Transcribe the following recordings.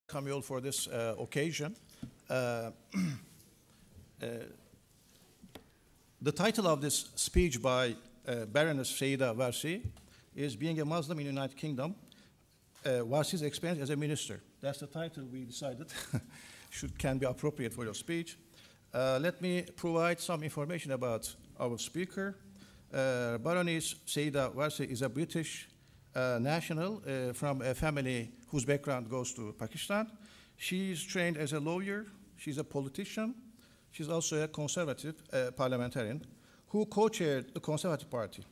Kamil for this occasion. The title of this speech by Baroness Seyda Warsi is Being a Muslim in the United Kingdom, Warsi's Experience as a Minister. That's the title we decided can be appropriate for your speech. Let me provide some information about our speaker. Baroness Seyda Warsi is a British national from a family whose background goes to Pakistan. She's trained as a lawyer. She's a politician. She's also a conservative parliamentarian who co-chaired the Conservative Party.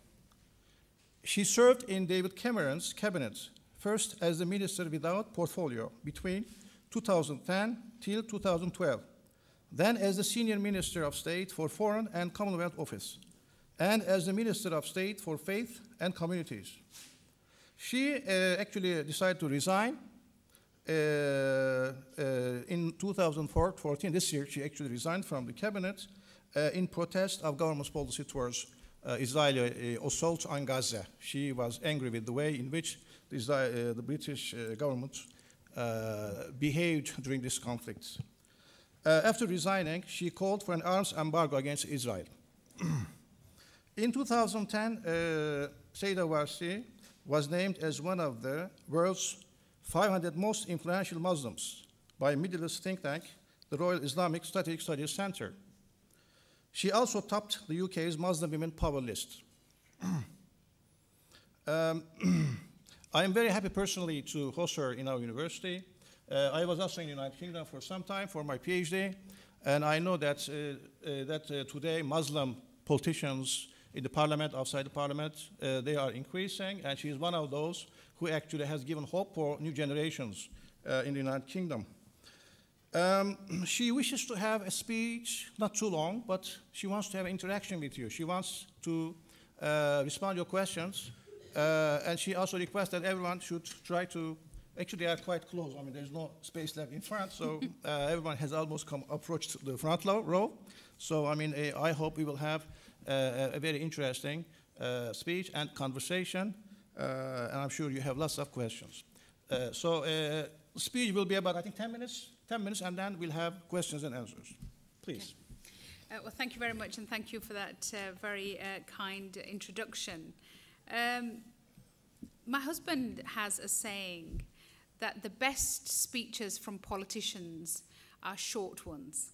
She served in David Cameron's cabinet, first as the minister without portfolio between 2010 till 2012, then as the senior minister of state for Foreign and Commonwealth Office, and as the minister of state for faith and communities. She actually decided to resign in 2014. This year, she actually resigned from the cabinet in protest of government's policy towards Israeli assault on Gaza. She was angry with the way in which the British government behaved during this conflict. After resigning, she called for an arms embargo against Israel. In 2010, Seyda Warsi was named as one of the world's 500 most influential Muslims by Middle East think tank, the Royal Islamic Strategic Studies Center. She also topped the UK's Muslim Women Power list. I am very happy personally to host her in our university. I was also in the United Kingdom for some time for my PhD, and I know that, today Muslim politicians in the parliament, outside the parliament, they are increasing, and she is one of those who actually has given hope for new generations in the United Kingdom. She wishes to have a speech, not too long, but she wants to have interaction with you. She wants to respond to your questions, and she also requests that everyone should try to, actually they are quite close. I mean, there's no space left in front, so everyone has almost approached the front row. So, I mean, I hope we will have a very interesting speech and conversation, and I'm sure you have lots of questions. The speech will be about, I think, 10 minutes, and then we'll have questions and answers. Please. Okay. Well, thank you very much, and thank you for that very kind introduction. My husband has a saying that the best speeches from politicians are short ones.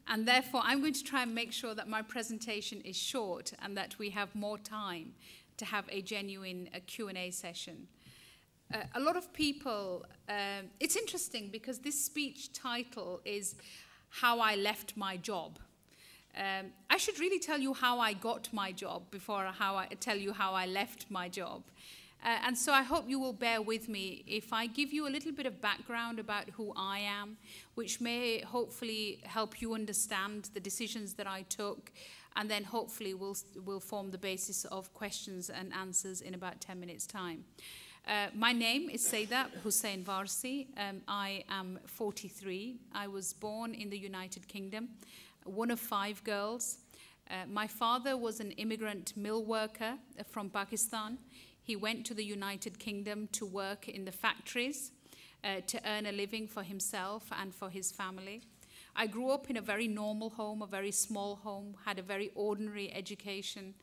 And therefore, I'm going to try and make sure that my presentation is short and that we have more time to have a genuine Q&A session. A lot of people, it's interesting because this speech title is How I Left My Job. I should really tell you how I got my job before I tell you how I left my job. And so I hope you will bear with me if I give you a little bit of background about who I am, which may hopefully help you understand the decisions that I took, and then hopefully will form the basis of questions and answers in about 10 minutes' time. My name is Seyda Hussein Warsi. I am 43. I was born in the United Kingdom, one of 5 girls. My father was an immigrant mill worker from Pakistan. He went to the United Kingdom to work in the factories to earn a living for himself and for his family. I grew up in a very normal home, a very small home, had a very ordinary education.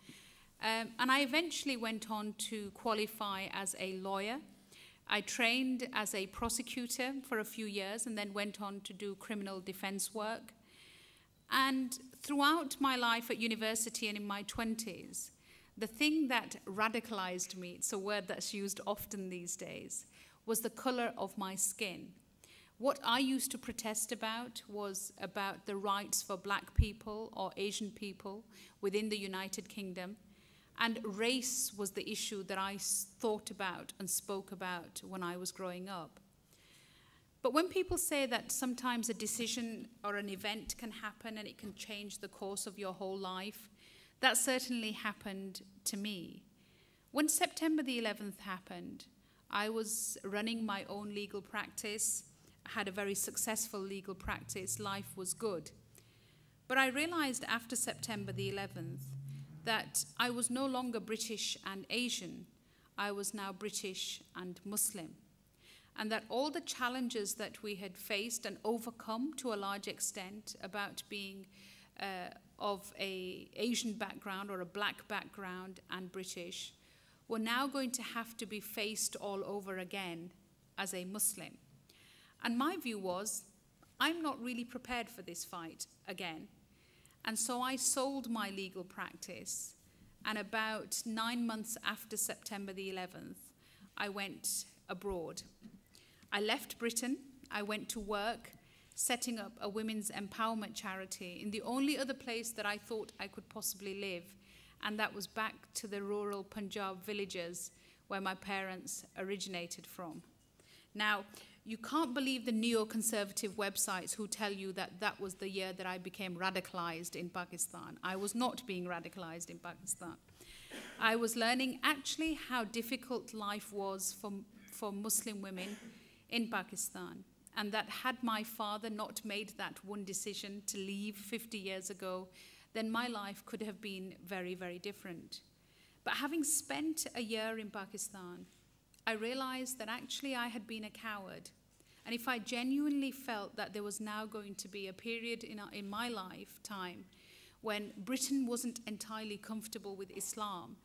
And I eventually went on to qualify as a lawyer. I trained as a prosecutor for a few years and then went on to do criminal defense work. And throughout my life at university and in my 20s, the thing that radicalized me, it's a word that's used often these days, was the color of my skin. What I used to protest about was about the rights for black people or Asian people within the United Kingdom. And race was the issue that I thought about and spoke about when I was growing up. But when people say that sometimes a decision or an event can happen and it can change the course of your whole life, that certainly happened to me. When September the 11th happened, I was running my own legal practice. had a very successful legal practice, life was good. But I realized after September the 11th that I was no longer British and Asian. I was now British and Muslim. And that all the challenges that we had faced and overcome to a large extent about being of an Asian background or a black background and British were now going to have to be faced all over again as a Muslim. And my view was, I'm not really prepared for this fight again. And so I sold my legal practice, and about 9 months after September the 11th, I went abroad. I left Britain, I went to work, setting up a women's empowerment charity in the only other place that I thought I could possibly live, and that was back to the rural Punjab villages where my parents originated from. Now, you can't believe the neoconservative websites who tell you that that was the year that I became radicalized in Pakistan. I was not being radicalized in Pakistan. I was learning actually how difficult life was for Muslim women in Pakistan, and that had my father not made that one decision to leave 50 years ago, then my life could have been very, very different. But having spent a year in Pakistan, I realized that actually I had been a coward. And if I genuinely felt that there was now going to be a period in my lifetime when Britain wasn't entirely comfortable with Islam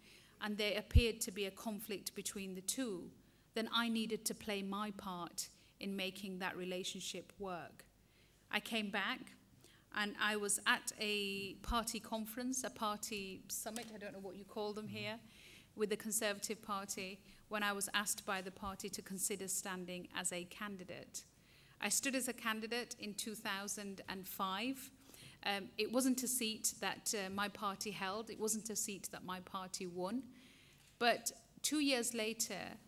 and there appeared to be a conflict between the two, then I needed to play my part in making that relationship work. I came back and I was at a party conference, a party summit, I don't know what you call them here, with the Conservative Party, when I was asked by the party to consider standing as a candidate. I stood as a candidate in 2005. It wasn't a seat that my party held. It wasn't a seat that my party won. But 2 years later,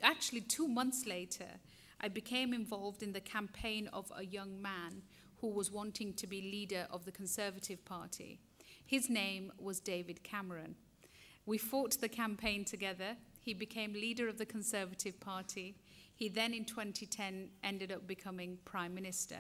actually 2 months later, I became involved in the campaign of a young man who was wanting to be leader of the Conservative Party. His name was David Cameron. We fought the campaign together. He became leader of the Conservative Party. He then, in 2010, ended up becoming Prime Minister.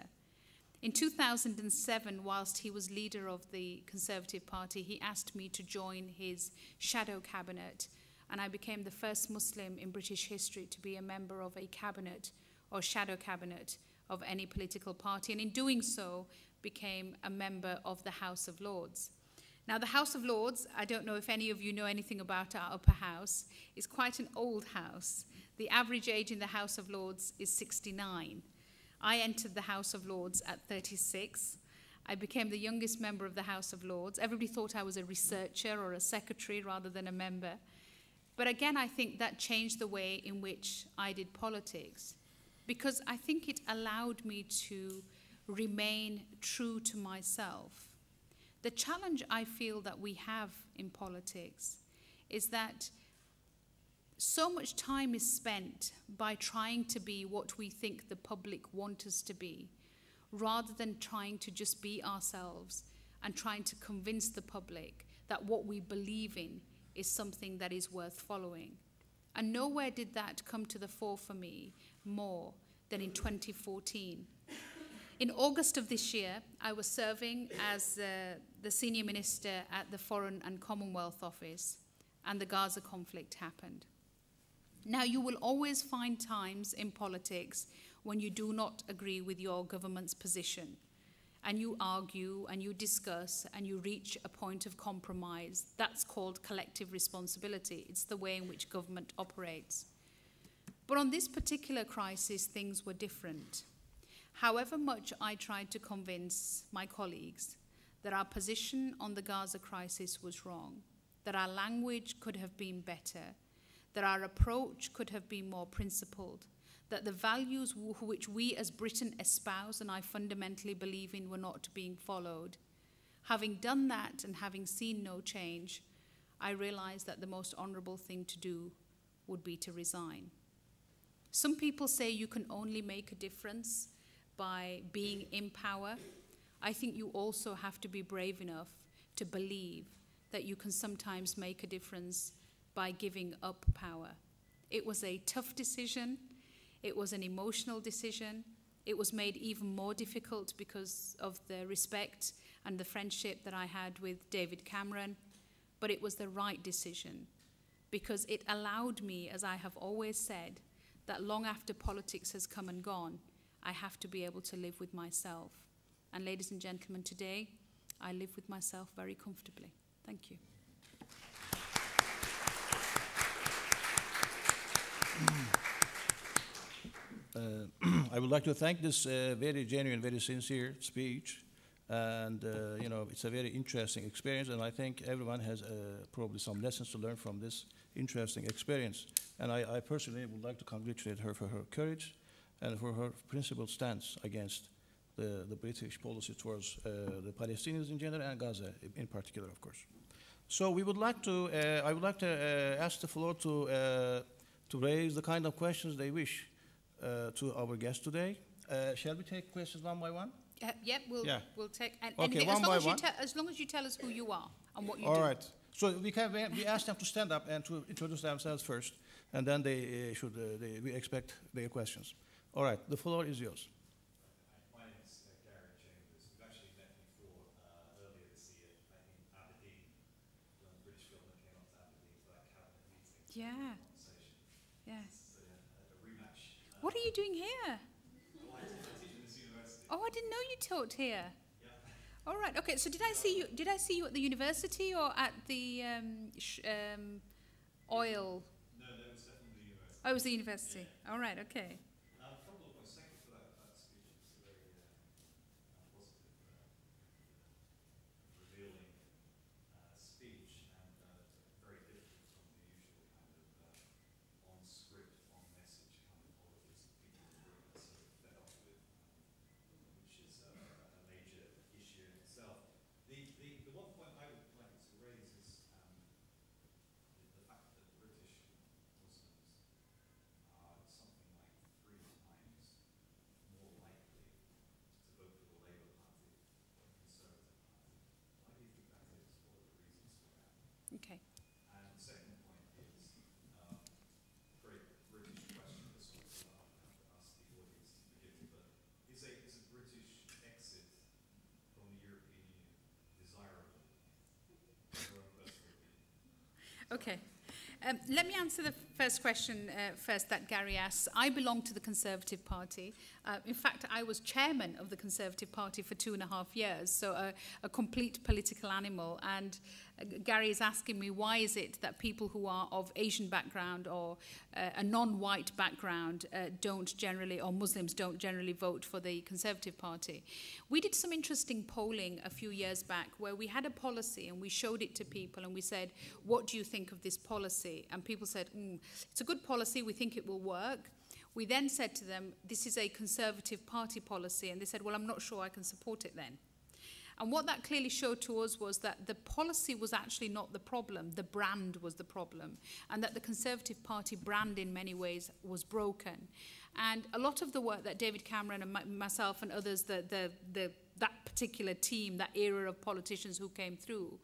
In 2007, whilst he was leader of the Conservative Party, he asked me to join his shadow cabinet, and I became the first Muslim in British history to be a member of a cabinet or shadow cabinet of any political party, and in doing so, became a member of the House of Lords. Now, the House of Lords, I don't know if any of you know anything about our upper house, is quite an old house. The average age in the House of Lords is 69. I entered the House of Lords at 36. I became the youngest member of the House of Lords. Everybody thought I was a researcher or a secretary rather than a member. But again, I think that changed the way in which I did politics, because I think it allowed me to remain true to myself. The challenge I feel that we have in politics is that so much time is spent by trying to be what we think the public want us to be, rather than trying to just be ourselves and trying to convince the public that what we believe in is something that is worth following. And nowhere did that come to the fore for me more than in 2014. In August of this year, I was serving as the senior minister at the Foreign and Commonwealth Office, and the Gaza conflict happened. Now, you will always find times in politics when you do not agree with your government's position, and you argue and you discuss and you reach a point of compromise. That's called collective responsibility. It's the way in which government operates. But on this particular crisis, things were different. However much I tried to convince my colleagues that our position on the Gaza crisis was wrong, that our language could have been better, that our approach could have been more principled, that the values which we as Britain espouse and I fundamentally believe in were not being followed. Having done that and having seen no change, I realized that the most honorable thing to do would be to resign. Some people say you can only make a difference by being in power. I think you also have to be brave enough to believe that you can sometimes make a difference by giving up power. It was a tough decision. It was an emotional decision. It was made even more difficult because of the respect and the friendship that I had with David Cameron. But it was the right decision because it allowed me, as I have always said, that long after politics has come and gone, I have to be able to live with myself. And ladies and gentlemen, today, I live with myself very comfortably. Thank you. I would like to thank this very genuine, very sincere speech. And, you know, it's a very interesting experience, and I think everyone has probably some lessons to learn from this interesting experience. And I personally would like to congratulate her for her courage and for her principled stance against the British policy towards the Palestinians in general and Gaza in particular, of course. So we would like to, I would like to ask the floor to raise the kind of questions they wish to our guests today. Shall we take questions one by one? Yep, we'll take. And okay, as long as you tell us who you are and what you do. All right. So we ask them to stand up and to introduce themselves first, and then they we expect their questions. All right, the floor is yours. My name is Gary Chambers. We've actually met before earlier this year in Aberdeen, when the British government came up to Aberdeen for that cabinet meeting. Yeah. Conversation. Yes. So, a rematch. What are you doing here? I teach at this university. Oh, I didn't know you taught here. Yeah. All right. Okay. So did I see you? Did I see you at the university or at the oil? No, that was definitely the university. Oh, it was the university. Yeah. All right. Okay. A couple of points. Thank you for that speech. It was a very positive, revealing speech, and very different from the usual kind of on-script, on-message kind of politics that people in Britain are sort of fed up with, which is a major issue in itself. The one point I would like to raise is the fact that British Muslims are something like 3 times more likely to vote for the Labour Party than the Conservative Party. Why do you think that is? What are the reasons for that? Okay. And the second point is very British question. This one, so I'll have to ask the audience to forgive me, but is a British exit from the European Union desirable? Your own personal opinion. Okay. Let me answer the first question first that Gary asks. I belong to the Conservative Party. In fact, I was chairman of the Conservative Party for 2.5 years, so a complete political animal. And Gary is asking me, why is it that people who are of Asian background or a non-white background don't generally, or Muslims don't generally vote for the Conservative Party? We did some interesting polling a few years back where we had a policy and we showed it to people and we said, what do you think of this policy? And people said, it's a good policy, we think it will work. We then said to them, this is a Conservative Party policy. And they said, well, I'm not sure I can support it then. And what that clearly showed to us was that the policy was actually not the problem, the brand was the problem, and that the Conservative Party brand in many ways was broken. And a lot of the work that David Cameron and myself and others, that particular team, that era of politicians who came through,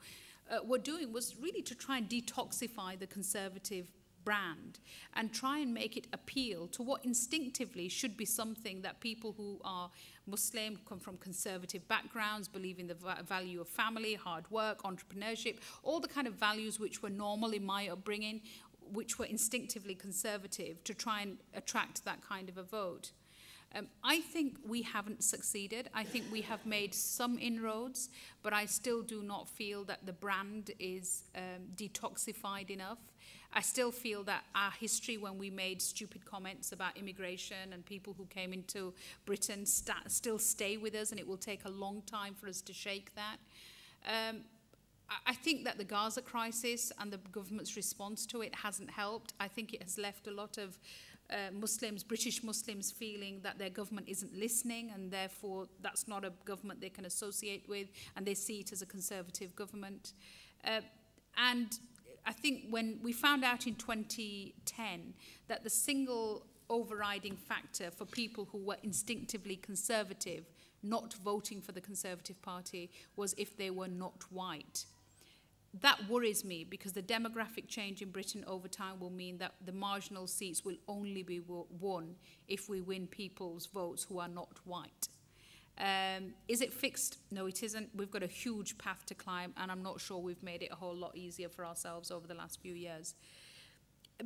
were doing was really to try and detoxify the Conservative brand and try and make it appeal to what instinctively should be something that people who are Muslim, come from conservative backgrounds, believe in the value of family, hard work, entrepreneurship, all the kind of values which were normal in my upbringing, which were instinctively conservative, to try and attract that kind of a vote. I think we haven't succeeded. I think we have made some inroads, but I still do not feel that the brand is detoxified enough. I still feel that our history, when we made stupid comments about immigration and people who came into Britain, still stay with us, and it will take a long time for us to shake that. I think that the Gaza crisis and the government's response to it hasn't helped. I think it has left a lot of Muslims, British Muslims, feeling that their government isn't listening, and therefore that's not a government they can associate with, and they see it as a conservative government. And I think when we found out in 2010 that the single overriding factor for people who were instinctively conservative not voting for the Conservative Party was if they were not white. that worries me, because the demographic change in Britain over time will mean that the marginal seats will only be won if we win people's votes who are not white. Is it fixed? No, it isn't. We've got a huge path to climb, and I'm not sure we've made it a whole lot easier for ourselves over the last few years.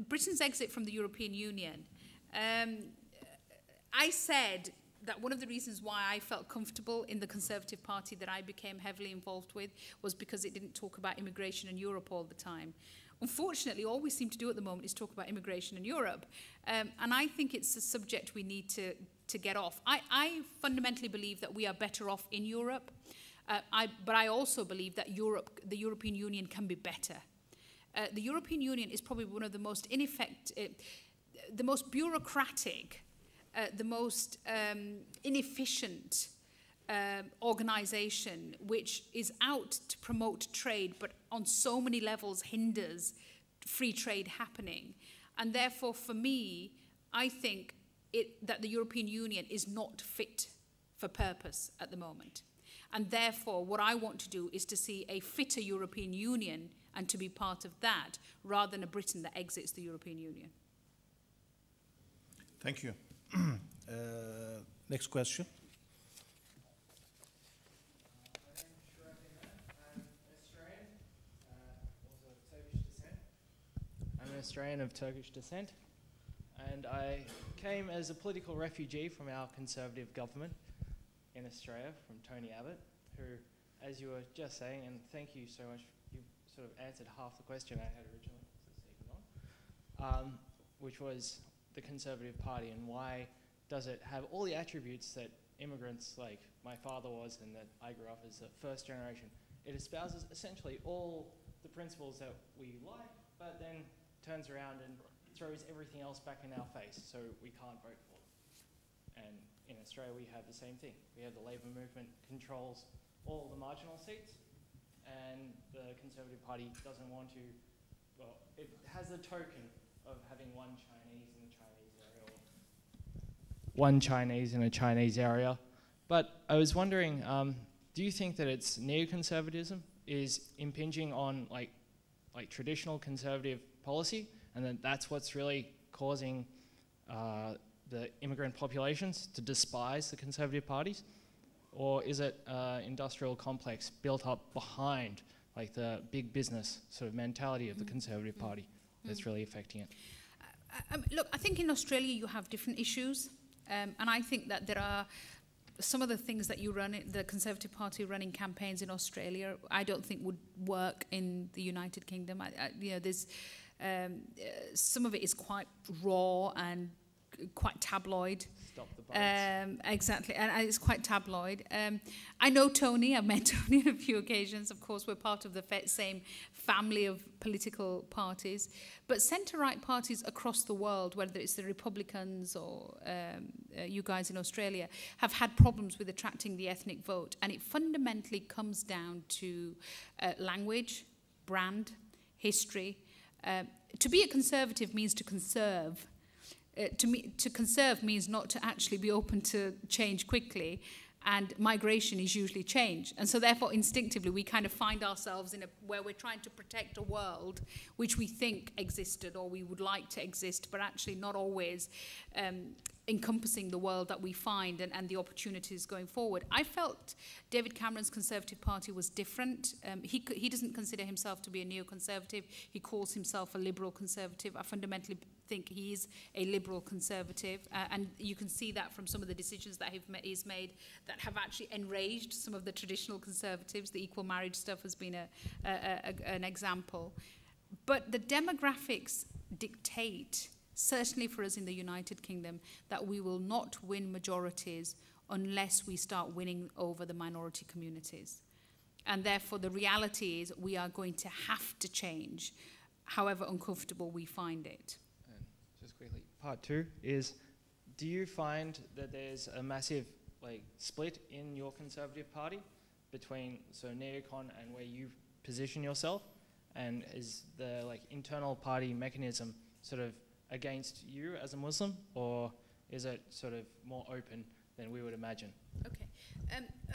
Britain's exit from the European Union. I said that one of the reasons why I felt comfortable in the Conservative Party that I became heavily involved with was because it didn't talk about immigration and Europe all the time. Unfortunately, all we seem to do at the moment is talk about immigration and Europe. And I think it's a subject we need to get off. I fundamentally believe that we are better off in Europe, but I also believe that the European Union can be better. The European Union is probably one of the most the most bureaucratic, the most inefficient organization, which is out to promote trade, but on so many levels hinders free trade happening. And therefore, for me, I think that the European Union is not fit for purpose at the moment. And therefore, what I want to do is to see a fitter European Union and to be part of that, rather than a Britain that exits the European Union. Thank you. Next question. I'm an Australian of Turkish descent, and I came as a political refugee from our Conservative government in Australia, from Tony Abbott, who, as you were just saying, and thank you so much, you sort of answered half the question I had originally, which was the Conservative Party, and why does it have all the attributes that immigrants like my father was and that I grew up as a first generation. It espouses essentially all the principles that we like, but then turns around and throws everything else back in our face, so we can't vote for them. And in Australia we have the same thing. We have the Labour movement controls all the marginal seats, and the Conservative Party doesn't want to, well, it has the token of having one Chinese in a Chinese area, or one Chinese in a Chinese area. But I was wondering, do you think that it's neoconservatism is impinging on like traditional conservative policy, and that that's what's really causing the immigrant populations to despise the Conservative parties? Or is it industrial complex built up behind like the big business sort of mentality of the Conservative Party that's really affecting it? Look, I think in Australia you have different issues, and I think that there are some of the things that you run, the Conservative Party running campaigns in Australia, I don't think would work in the United Kingdom. You know, there's some of it is quite raw and quite tabloid. Stop the bites. Exactly, and it's quite tabloid. I know Tony, I've met Tony on a few occasions. Of course, we're part of the same family of political parties. But centre-right parties across the world, whether it's the Republicans or you guys in Australia, have had problems with attracting the ethnic vote. And it fundamentally comes down to language, brand, history. To be a conservative means to conserve. To conserve means not to actually be open to change quickly, and migration is usually change. And so therefore, instinctively, we kind of find ourselves where we're trying to protect a world which we think existed or we would like to exist, but actually not always encompassing the world that we find and the opportunities going forward. I felt David Cameron's Conservative Party was different. He doesn't consider himself to be a neoconservative. He calls himself a liberal conservative. I fundamentally think he is a liberal conservative, and you can see that from some of the decisions that he's made that have actually enraged some of the traditional conservatives. The equal marriage stuff has been an example. But the demographics dictate, certainly for us in the United Kingdom, that we will not win majorities unless we start winning over the minority communities. And therefore, the reality is we are going to have to change, however uncomfortable we find it. And just quickly, part two is, do you find that there's a massive split in your Conservative Party between neocon and where you position yourself? And is the internal party mechanism sort of against you as a Muslim, or is it sort of more open than we would imagine. Okay.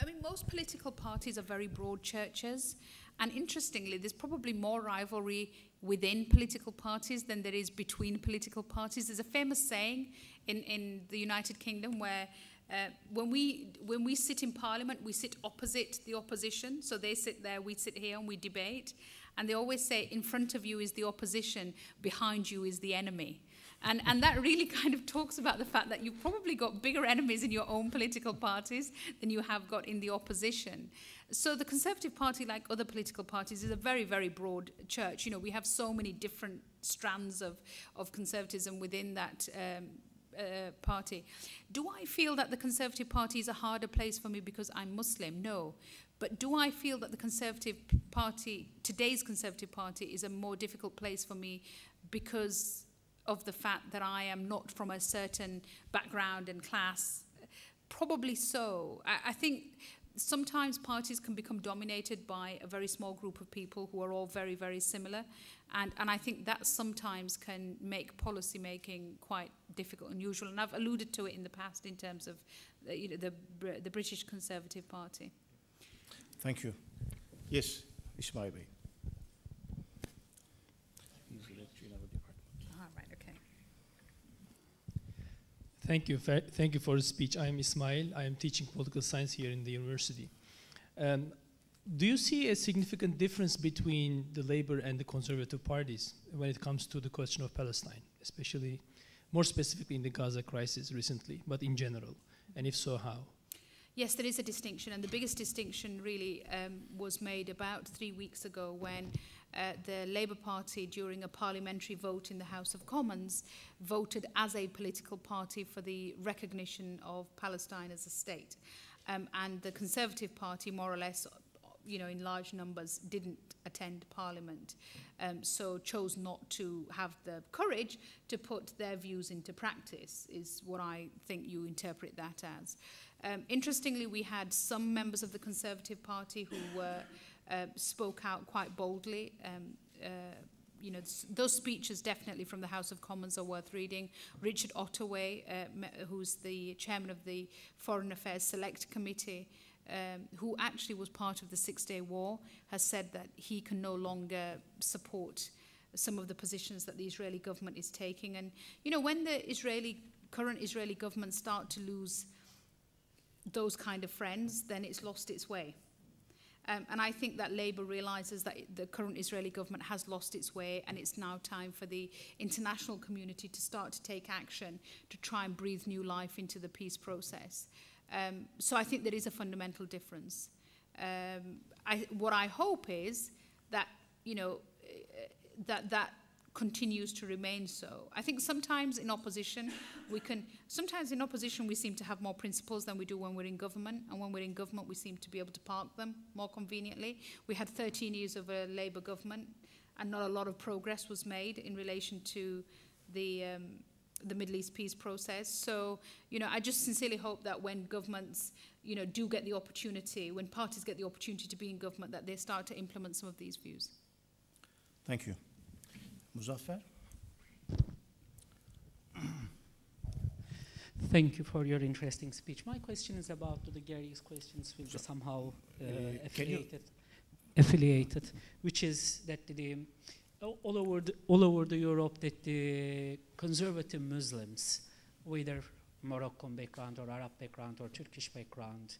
I mean, most political parties are very broad churches. And interestingly, there's probably more rivalry within political parties than there is between political parties. There's a famous saying in the United Kingdom where when we sit in Parliament, we sit opposite the opposition. So they sit there, we sit here, and we debate. And they always say, in front of you is the opposition, behind you is the enemy. And that really kind of talks about the fact that you've probably got bigger enemies in your own political parties than you have got in the opposition. So the Conservative Party, like other political parties, is a very, very broad church. You know, we have so many different strands of conservatism within that party. Do I feel that the Conservative Party is a harder place for me because I'm Muslim? No. But do I feel that the Conservative Party, today's Conservative Party, is a more difficult place for me because of the fact that I am not from a certain background and class? Probably so. I think sometimes parties can become dominated by a very small group of people who are all very, very similar. And I think that sometimes can make policy making quite difficult and unusual. And I've alluded to it in the past in terms of the British Conservative Party. Thank you. Yes, Ismail Bey. Thank you. Thank you for the speech. I am Ismail. I am teaching political science here in the university. Do you see a significant difference between the Labour and the Conservative parties when it comes to the question of Palestine, especially, more specifically in the Gaza crisis recently, but in general? And if so, how? Yes, there is a distinction, and the biggest distinction really was made about 3 weeks ago when the Labour Party, during a parliamentary vote in the House of Commons, voted as a political party for the recognition of Palestine as a state. And the Conservative Party, more or less, you know, in large numbers, didn't attend Parliament, so chose not to have the courage to put their views into practice, is what I think you interpret that as. Interestingly, we had some members of the Conservative Party who were spoke out quite boldly. You know, those speeches definitely from the House of Commons are worth reading. Richard Ottaway, who's the chairman of the Foreign Affairs Select Committee, who actually was part of the Six-Day War, has said that he can no longer support some of the positions that the Israeli government is taking. And, you know, when the current Israeli government start to lose those kind of friends, then it's lost its way. And I think that Labour realises that the current Israeli government has lost its way, and it's now time for the international community to start to take action to try and breathe new life into the peace process. So I think there is a fundamental difference. What I hope is that, you know, that continues to remain so. I think sometimes in opposition we seem to have more principles than we do when we're in government, and when we're in government we seem to be able to park them more conveniently. We had 13 years of a Labour government and not a lot of progress was made in relation to the Middle East peace process. So, you know, I just sincerely hope that when governments, you know, do get the opportunity, when parties get the opportunity to be in government, that they start to implement some of these views. Thank you. Muzaffar? Thank you for your interesting speech. My question is about the Gary's questions will be somehow affiliated, which is that all over the Europe that the conservative Muslims, whether Moroccan background or Arab background or Turkish background,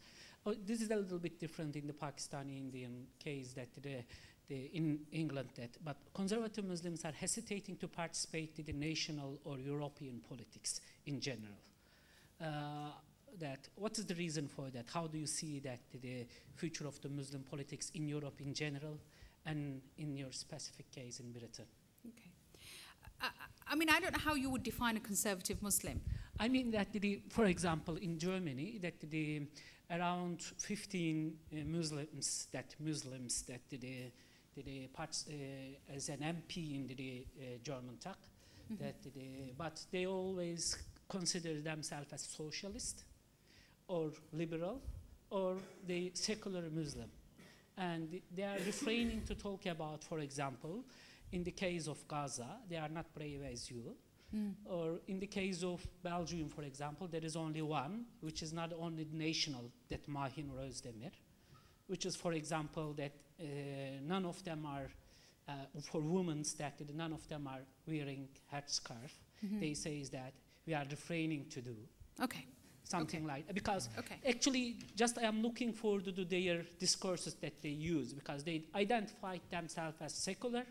this is a little bit different in the Pakistani Indian case that in England, but conservative Muslims are hesitating to participate in the national or European politics in general. What is the reason for that? How do you see that the future of the Muslim politics in Europe in general, and in your specific case in Britain? Okay. I mean, I don't know how you would define a conservative Muslim. I mean that, for example, in Germany, that around 15 Muslims that as an MP in the German Tag, but they always consider themselves as socialist or liberal or the secular Muslim. And they are refraining to talk about, for example, in the case of Gaza, they are not brave as you, Or in the case of Belgium, for example, there is only one, which is not only national, that Mahin Rozdemir, which is, for example, that none of them are, for women, that none of them are wearing headscarf. They say is that we are refraining to do. Okay. Something like that. Because Okay. actually, just I am looking for their discourses that they use, because they identify themselves as secular,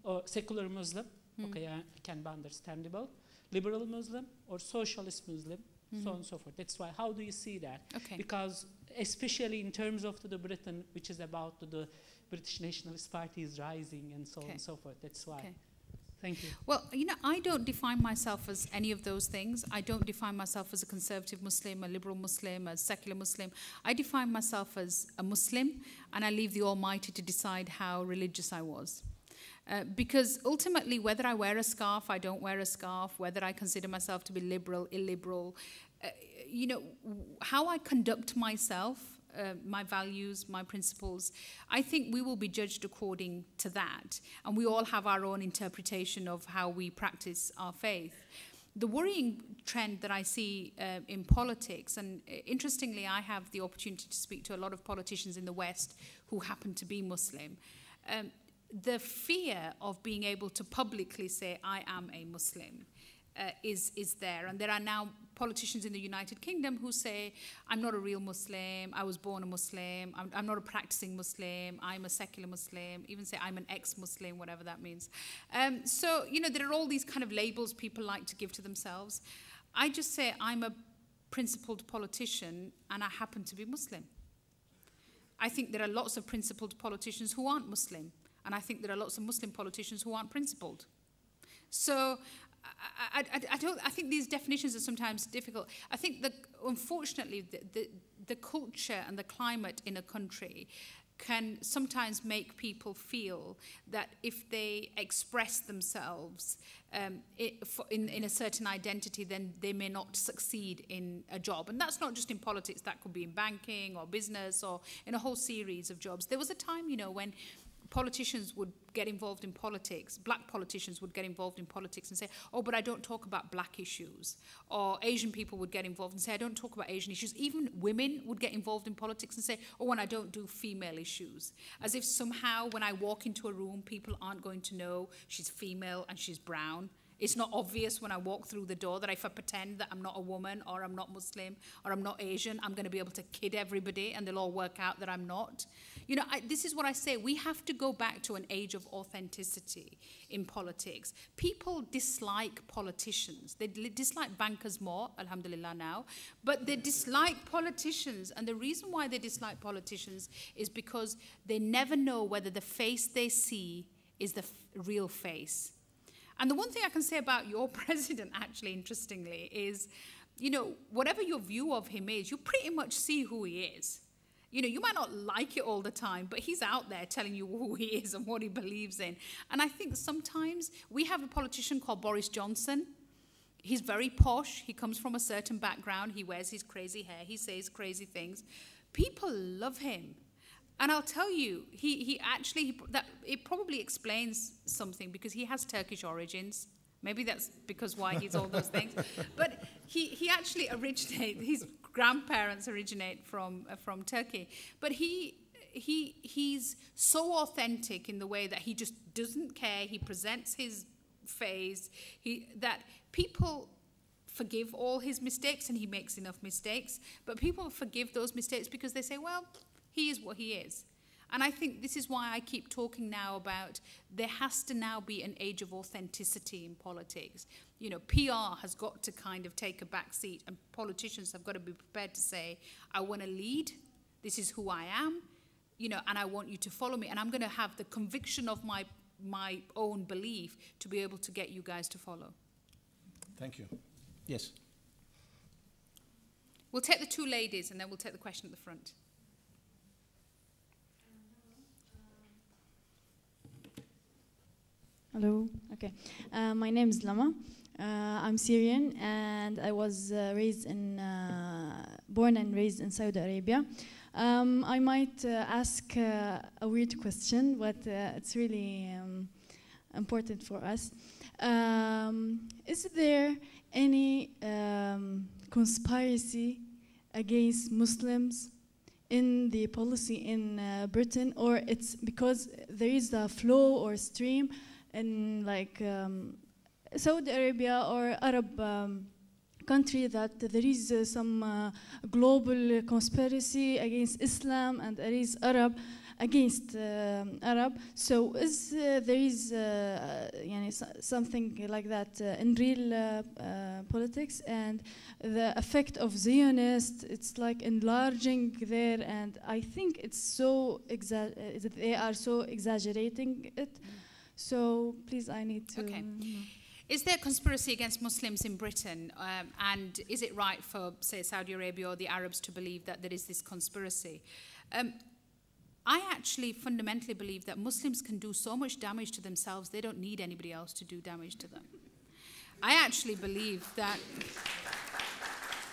or secular Muslim, okay, can be understandable, liberal Muslim, or socialist Muslim, so on and so forth. That's why, how do you see that? Okay. Because especially in terms of the Britain, which is about the British Nationalist Party is rising and so on and so forth. That's why. Okay. Thank you. Well, you know, I don't define myself as any of those things. I don't define myself as a conservative Muslim, a liberal Muslim, a secular Muslim. I define myself as a Muslim, and I leave the Almighty to decide how religious I was. Because ultimately, whether I wear a scarf, I don't wear a scarf, whether I consider myself to be liberal, illiberal, you know, how I conduct myself, my values, my principles, I think we will be judged according to that. And we all have our own interpretation of how we practice our faith. The worrying trend that I see in politics, and interestingly, I have the opportunity to speak to a lot of politicians in the West who happen to be Muslim, the fear of being able to publicly say, I am a Muslim, is there. And there are now politicians in the United Kingdom who say, I'm not a real Muslim, I was born a Muslim, I'm not a practicing Muslim, I'm a secular Muslim, even say I'm an ex-Muslim, whatever that means. So, you know, there are all these kind of labels people like to give to themselves. I just say I'm a principled politician and I happen to be Muslim. I think there are lots of principled politicians who aren't Muslim, and I think there are lots of Muslim politicians who aren't principled. So I think these definitions are sometimes difficult. I think that, unfortunately, the culture and the climate in a country can sometimes make people feel that if they express themselves in a certain identity, then they may not succeed in a job. And that's not just in politics. That could be in banking or business or in a whole series of jobs. There was a time, you know, when politicians would get involved in politics, black politicians would get involved in politics and say, oh, but I don't talk about black issues. Or Asian people would get involved and say, I don't talk about Asian issues. Even women would get involved in politics and say, oh, and I don't do female issues. As if somehow when I walk into a room, people aren't going to know she's female and she's brown. It's not obvious when I walk through the door that if I pretend that I'm not a woman or I'm not Muslim or I'm not Asian, I'm going to be able to kid everybody and they'll all work out that I'm not. You know, this is what I say. We have to go back to an age of authenticity in politics. People dislike politicians. They dislike bankers more, alhamdulillah now, but they dislike politicians. And the reason why they dislike politicians is because they never know whether the face they see is the real face. And the one thing I can say about your president, actually, interestingly, is, you know, whatever your view of him is, you pretty much see who he is. You know, you might not like it all the time, but he's out there telling you who he is and what he believes in. And I think sometimes we have a politician called Boris Johnson. He's very posh. He comes from a certain background. He wears his crazy hair. He says crazy things. People love him. And I'll tell you, it probably explains something because he has Turkish origins. Maybe that's because why he's all those things. But he actually his grandparents originate from Turkey. But he's so authentic in the way that he just doesn't care. He presents his face, that people forgive all his mistakes, and he makes enough mistakes. But people forgive those mistakes because they say, well, he is what he is. And I think this is why I keep talking now about there has to now be an age of authenticity in politics. You know, PR has got to kind of take a back seat, and politicians have got to be prepared to say, I want to lead, this is who I am, you know, and I want you to follow me, and I'm going to have the conviction of my own belief to be able to get you guys to follow. Thank you. Yes. We'll take the two ladies, and then we'll take the question at the front. Hello. Okay. My name is Lama. I'm Syrian, and I was born and raised in Saudi Arabia. I might ask a weird question, but it's really important for us. Is there any conspiracy against Muslims in the policy in Britain, or it's because there is a flow or stream in like Saudi Arabia or Arab country that there is some global conspiracy against Islam and there is Arab against Arab. So is there is something like that in real politics, and the effect of Zionists, it's like enlarging there, and I think it's so they are so exaggerating it. So please, I need to. Okay. Is there conspiracy against Muslims in Britain? And is it right for, say, Saudi Arabia or the Arabs to believe that there is this conspiracy? I actually fundamentally believe that Muslims can do so much damage to themselves, they don't need anybody else to do damage to them. I actually believe that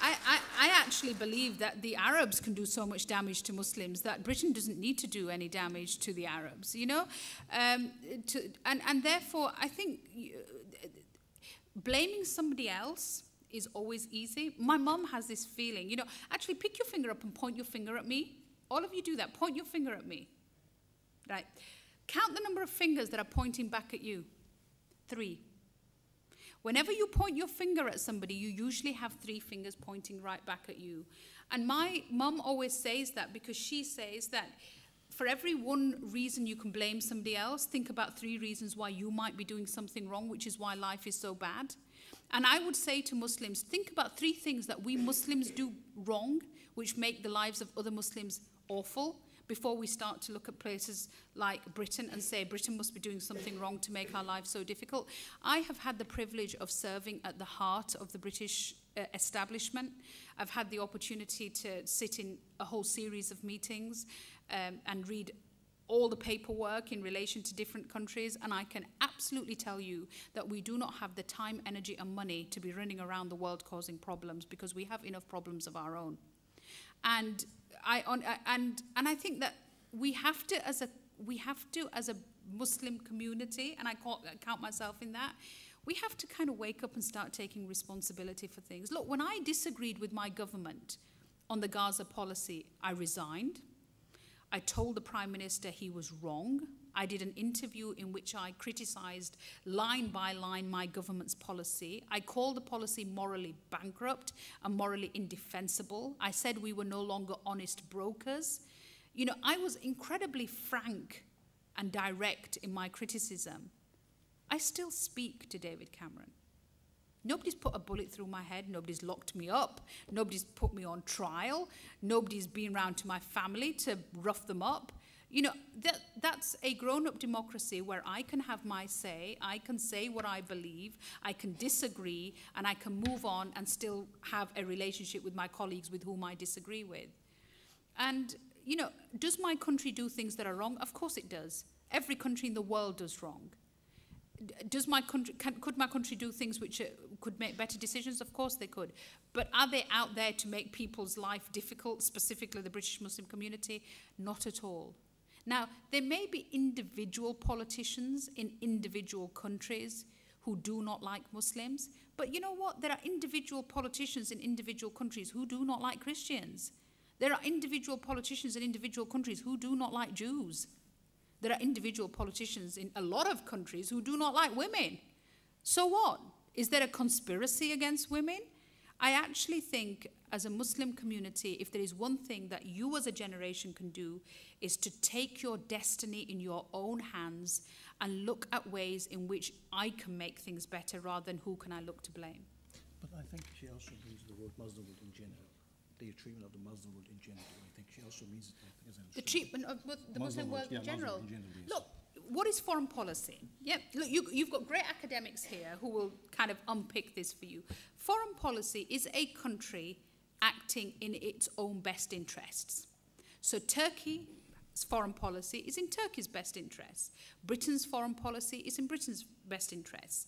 I actually believe that the Arabs can do so much damage to Muslims that Britain doesn't need to do any damage to the Arabs, you know? And therefore, I think blaming somebody else is always easy. My mum has this feeling, you know, actually pick your finger up and point your finger at me. All of you do that. Point your finger at me. Right. Count the number of fingers that are pointing back at you. 3. Whenever you point your finger at somebody, you usually have 3 fingers pointing right back at you. And my mum always says that because she says that for every one reason you can blame somebody else, think about 3 reasons why you might be doing something wrong, which is why life is so bad. And I would say to Muslims, think about 3 things that we Muslims do wrong, which make the lives of other Muslims awful, before we start to look at places like Britain and say Britain must be doing something wrong to make our lives so difficult. I have had the privilege of serving at the heart of the British establishment. I've had the opportunity to sit in a whole series of meetings and read all the paperwork in relation to different countries, and I can absolutely tell you that we do not have the time, energy and money to be running around the world causing problems, because we have enough problems of our own. And I think that we have to as a Muslim community, and I count myself in that, we have to kind of wake up and start taking responsibility for things. Look, when I disagreed with my government on the Gaza policy, I resigned. I told the Prime Minister he was wrong. I did an interview in which I criticized line by line my government's policy. I called the policy morally bankrupt and morally indefensible. I said we were no longer honest brokers. You know, I was incredibly frank and direct in my criticism. I still speak to David Cameron. Nobody's put a bullet through my head. Nobody's locked me up. Nobody's put me on trial. Nobody's been round to my family to rough them up. You know, that's a grown-up democracy where I can have my say, I can say what I believe, I can disagree, and I can move on and still have a relationship with my colleagues with whom I disagree with. And, you know, does my country do things that are wrong? Of course it does. Every country in the world does wrong. Does my country, could my country do things which could make better decisions? Of course they could. But are they out there to make people's life difficult, specifically the British Muslim community? Not at all. Now, there may be individual politicians in individual countries who do not like Muslims, but you know what? There are individual politicians in individual countries who do not like Christians. There are individual politicians in individual countries who do not like Jews. There are individual politicians in a lot of countries who do not like women. So what? Is there a conspiracy against women? I actually think as a Muslim community, if there is one thing that you as a generation can do, is to take your destiny in your own hands and look at ways in which I can make things better rather than who can I look to blame. But I think she also means the word Muslim world in general. The treatment of the Muslim world in general. I think she also means it. The treatment of the Muslim world in general. Muslim in general, yes. Look, what is foreign policy? Yeah, look, you've got great academics here who will kind of unpick this for you. Foreign policy is a country acting in its own best interests. So Turkey's foreign policy is in Turkey's best interests. Britain's foreign policy is in Britain's best interests.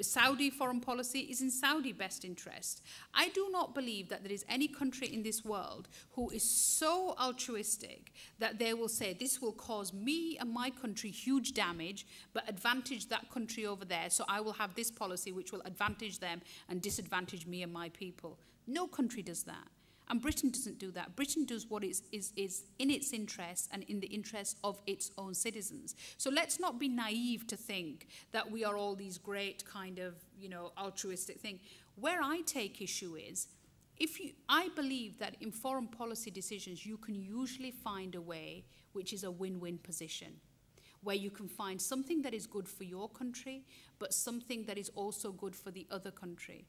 Saudi foreign policy is in Saudi best interest. I do not believe that there is any country in this world who is so altruistic that they will say this will cause me and my country huge damage but advantage that country over there, so I will have this policy which will advantage them and disadvantage me and my people. No country does that. And Britain doesn't do that. Britain does what is in its interest and in the interest of its own citizens. So let's not be naive to think that we are all these great kind of, altruistic thing. Where I take issue is, I believe that in foreign policy decisions, you can usually find a way which is a win-win position, where you can find something that is good for your country, but something that is also good for the other country.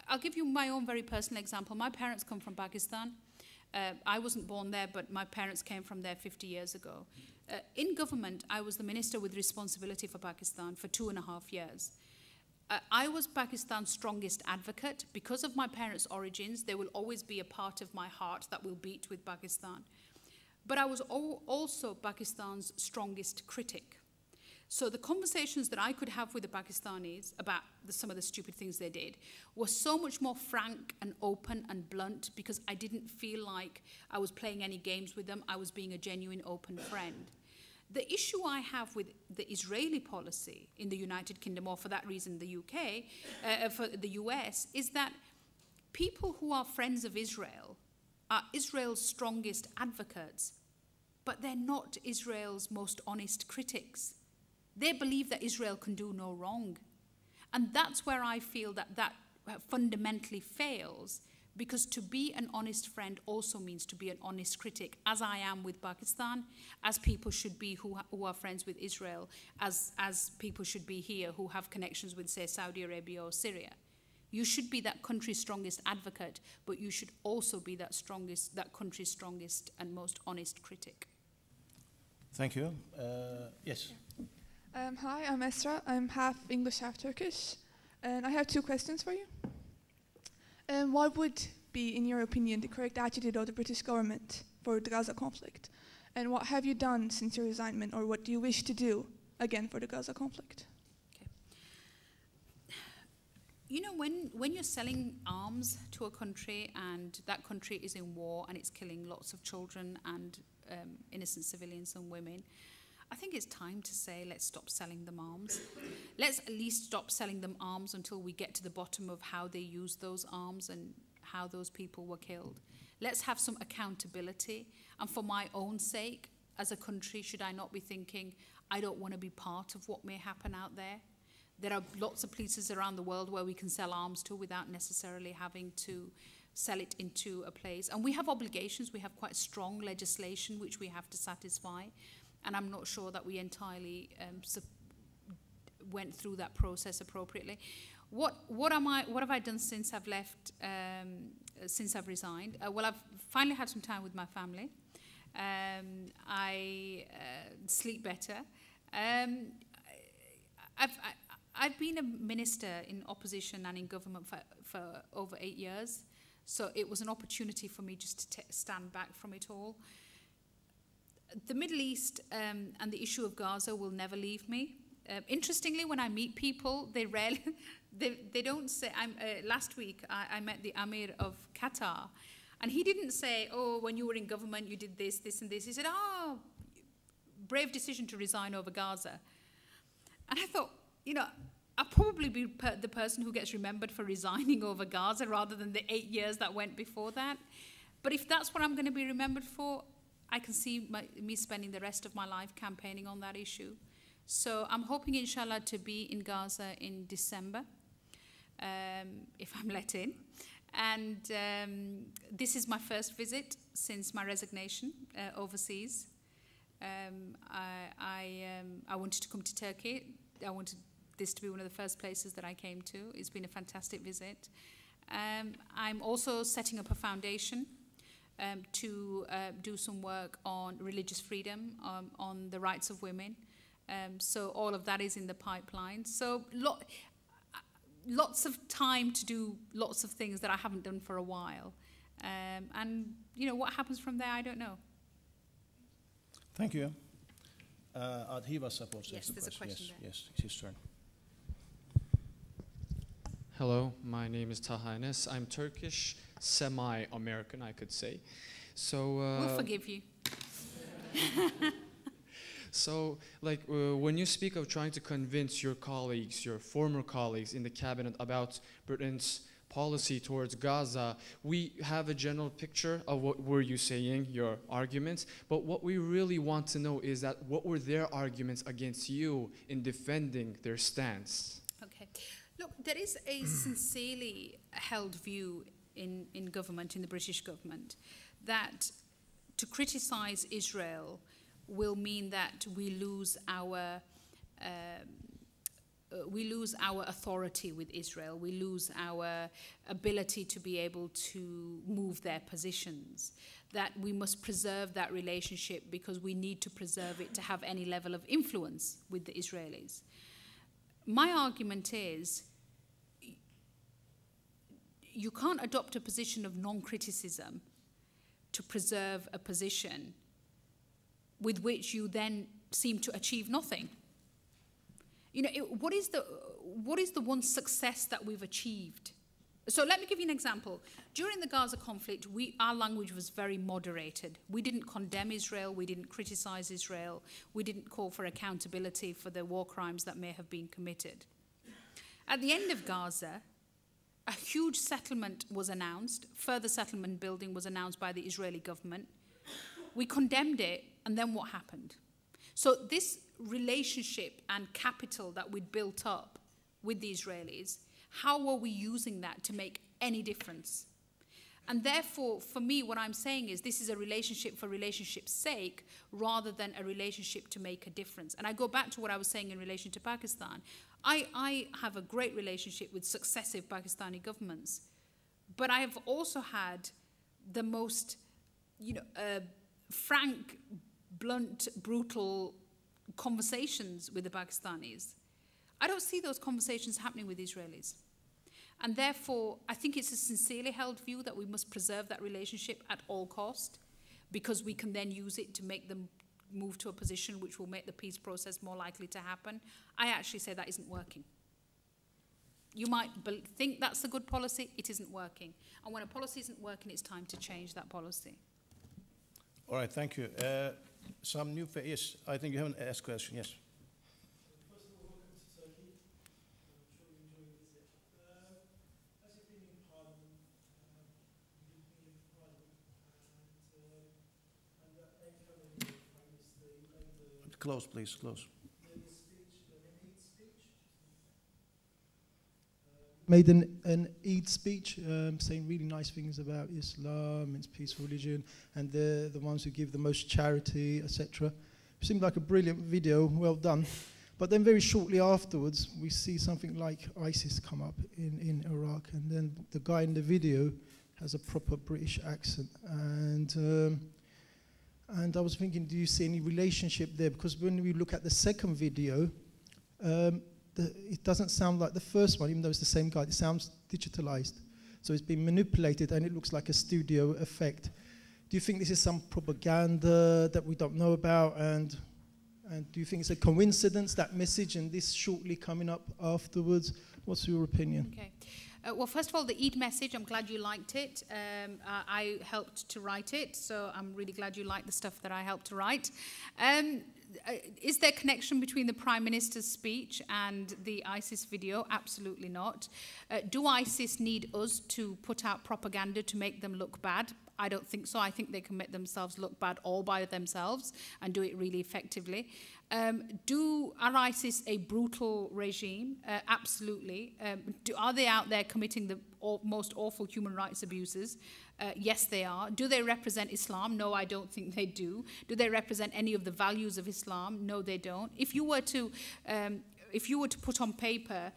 I'll give you my own very personal example. My parents come from Pakistan. I wasn't born there, but my parents came from there 50 years ago. In government, I was the minister with responsibility for Pakistan for 2.5 years. I was Pakistan's strongest advocate. Because of my parents' origins, there will always be a part of my heart that will beat with Pakistan. But I was also Pakistan's strongest critic. So the conversations that I could have with the Pakistanis about some of the stupid things they did were so much more frank and open and blunt, because I didn't feel like I was playing any games with them. I was being a genuine open friend. The issue I have with the Israeli policy in the United Kingdom, or for that reason the UK, for the US, is that people who are friends of Israel are Israel's strongest advocates, but they're not Israel's most honest critics. They believe that Israel can do no wrong. And that's where I feel that fundamentally fails, because to be an honest friend also means to be an honest critic, as I am with Pakistan, as people should be who are friends with Israel, as people should be here who have connections with, say, Saudi Arabia or Syria. You should be that country's strongest advocate, but you should also be that country's strongest and most honest critic. Thank you. Yes. Hi, I'm Esra. I'm half English, half Turkish. And I have 2 questions for you. What would be, in your opinion, the correct attitude of the British government for the Gaza conflict? And what have you done since your resignation, or what do you wish to do, again, for the Gaza conflict? Okay. When you're selling arms to a country and that country is in war and it's killing lots of children and innocent civilians and women, I think it's time to say, let's stop selling them arms. Let's at least stop selling them arms until we get to the bottom of how they used those arms and how those people were killed. Let's have some accountability. And for my own sake, as a country, should I not be thinking, I don't want to be part of what may happen out there? There are lots of places around the world where we can sell arms to without necessarily having to sell it into a place. And we have obligations. We have quite strong legislation which we have to satisfy. And I'm not sure that we entirely went through that process appropriately. What have I done since I've left? Since I've resigned? Well, I've finally had some time with my family. I sleep better. I've been a minister in opposition and in government for over 8 years, so it was an opportunity for me just to stand back from it all. The Middle East and the issue of Gaza will never leave me. Interestingly, when I meet people, they rarely, they don't say. Last week, I met the Amir of Qatar, and he didn't say, "Oh, when you were in government, you did this, this, and this." He said, "Oh, brave decision to resign over Gaza." And I thought, I'll probably be the person who gets remembered for resigning over Gaza rather than the 8 years that went before that. But if that's what I'm going to be remembered for, I can see me spending the rest of my life campaigning on that issue. So I'm hoping, inshallah, to be in Gaza in December, if I'm let in. And this is my first visit since my resignation overseas. I wanted to come to Turkey. I wanted this to be one of the first places that I came to. It's been a fantastic visit. I'm also setting up a foundation to do some work on religious freedom, on the rights of women. So all of that is in the pipeline. So lots of time to do lots of things that I haven't done for a while. And, what happens from there, I don't know. Thank you. He was supposed to ask ask the there's a question Yes, there. yes, it's his turn. Hello, my name is Taha Enes. I'm Turkish, semi-American, I could say. So We'll forgive you. So, like, when you speak of trying to convince your colleagues, your former colleagues in the cabinet about Britain's policy towards Gaza, we have a general picture of what were you saying, your arguments, but what we really want to know is that what were their arguments against you in defending their stance? Okay. Look, there is a sincerely held view in government, in the British government, that to criticize Israel will mean that we lose our authority with Israel. We lose our ability to be able to move their positions. That we must preserve that relationship because we need to preserve it to have any level of influence with the Israelis. My argument is you can't adopt a position of non-criticism to preserve a position with which you then seem to achieve nothing. You know, what is the one success that we've achieved? So let me give you an example. During the Gaza conflict, our language was very moderated. We didn't condemn Israel, we didn't criticize Israel, we didn't call for accountability for the war crimes that may have been committed. At the end of Gaza, a huge settlement was announced, further settlement building was announced by the Israeli government. We condemned it, and then what happened? So this relationship and capital that we'd built up with the Israelis, how were we using that to make any difference? And therefore, for me, what I'm saying is this is a relationship for relationship's sake rather than a relationship to make a difference. And I go back to what I was saying in relation to Pakistan. I have a great relationship with successive Pakistani governments, but I have also had the most, frank, blunt, brutal conversations with the Pakistanis. I don't see those conversations happening with Israelis. And therefore, I think it's a sincerely held view that we must preserve that relationship at all cost, because we can then use it to make them move to a position which will make the peace process more likely to happen. I actually say that isn't working. You might think that's a good policy, it isn't working. And when a policy isn't working, it's time to change that policy. All right, thank you. Some new, yes, I think you haven't asked a question, yes. First of all, welcome to Turkey. I'm sure you enjoyed the visit. As you've been in Parliament, and that Prime Minister, Close, please, close. made an Eid speech saying really nice things about Islam, its peaceful religion, and the ones who give the most charity, etc. Seemed like a brilliant video, well done. But then very shortly afterwards, we see something like ISIS come up in Iraq, and then the guy in the video has a proper British accent. And I was thinking, do you see any relationship there? Because when we look at the second video, it doesn't sound like the first one, even though it's the same guy. It sounds digitalized. So it's been manipulated, and it looks like a studio effect. Do you think this is some propaganda that we don't know about? And do you think it's a coincidence, that message, and this shortly coming up afterwards? What's your opinion? Okay. Well, first of all, the Eid message, I'm glad you liked it. I helped to write it, so I'm really glad you liked the stuff that I helped to write. Is there a connection between the Prime Minister's speech and the ISIS video? Absolutely not. Do ISIS need us to put out propaganda to make them look bad? I don't think so. I think they can make themselves look bad all by themselves and do it really effectively. Are ISIS a brutal regime? Absolutely. Are they out there committing the most awful human rights abuses? Yes, they are. Do they represent Islam? No, I don't think they do. Do they represent any of the values of Islam? No, they don't. If you were to put on paper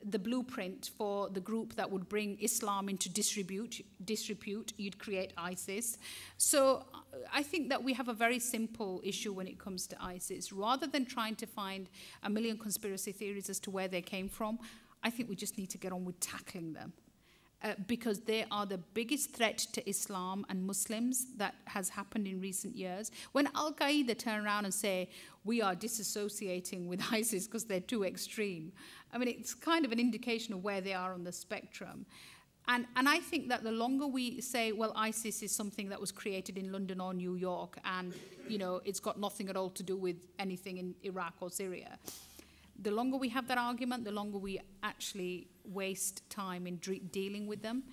the blueprint for the group that would bring Islam into disrepute, you'd create ISIS. So I think that we have a very simple issue when it comes to ISIS. Rather than trying to find a million conspiracy theories as to where they came from, I think we just need to get on with tackling them. because they are the biggest threat to Islam and Muslims that has happened in recent years. When Al-Qaeda turn around and say, we are disassociating with ISIS because they're too extreme, I mean, it's kind of an indication of where they are on the spectrum. And I think that the longer we say, well, ISIS is something that was created in London or New York and, you know, it's got nothing at all to do with anything in Iraq or Syria, the longer we have that argument, the longer we actually waste time in dealing with them.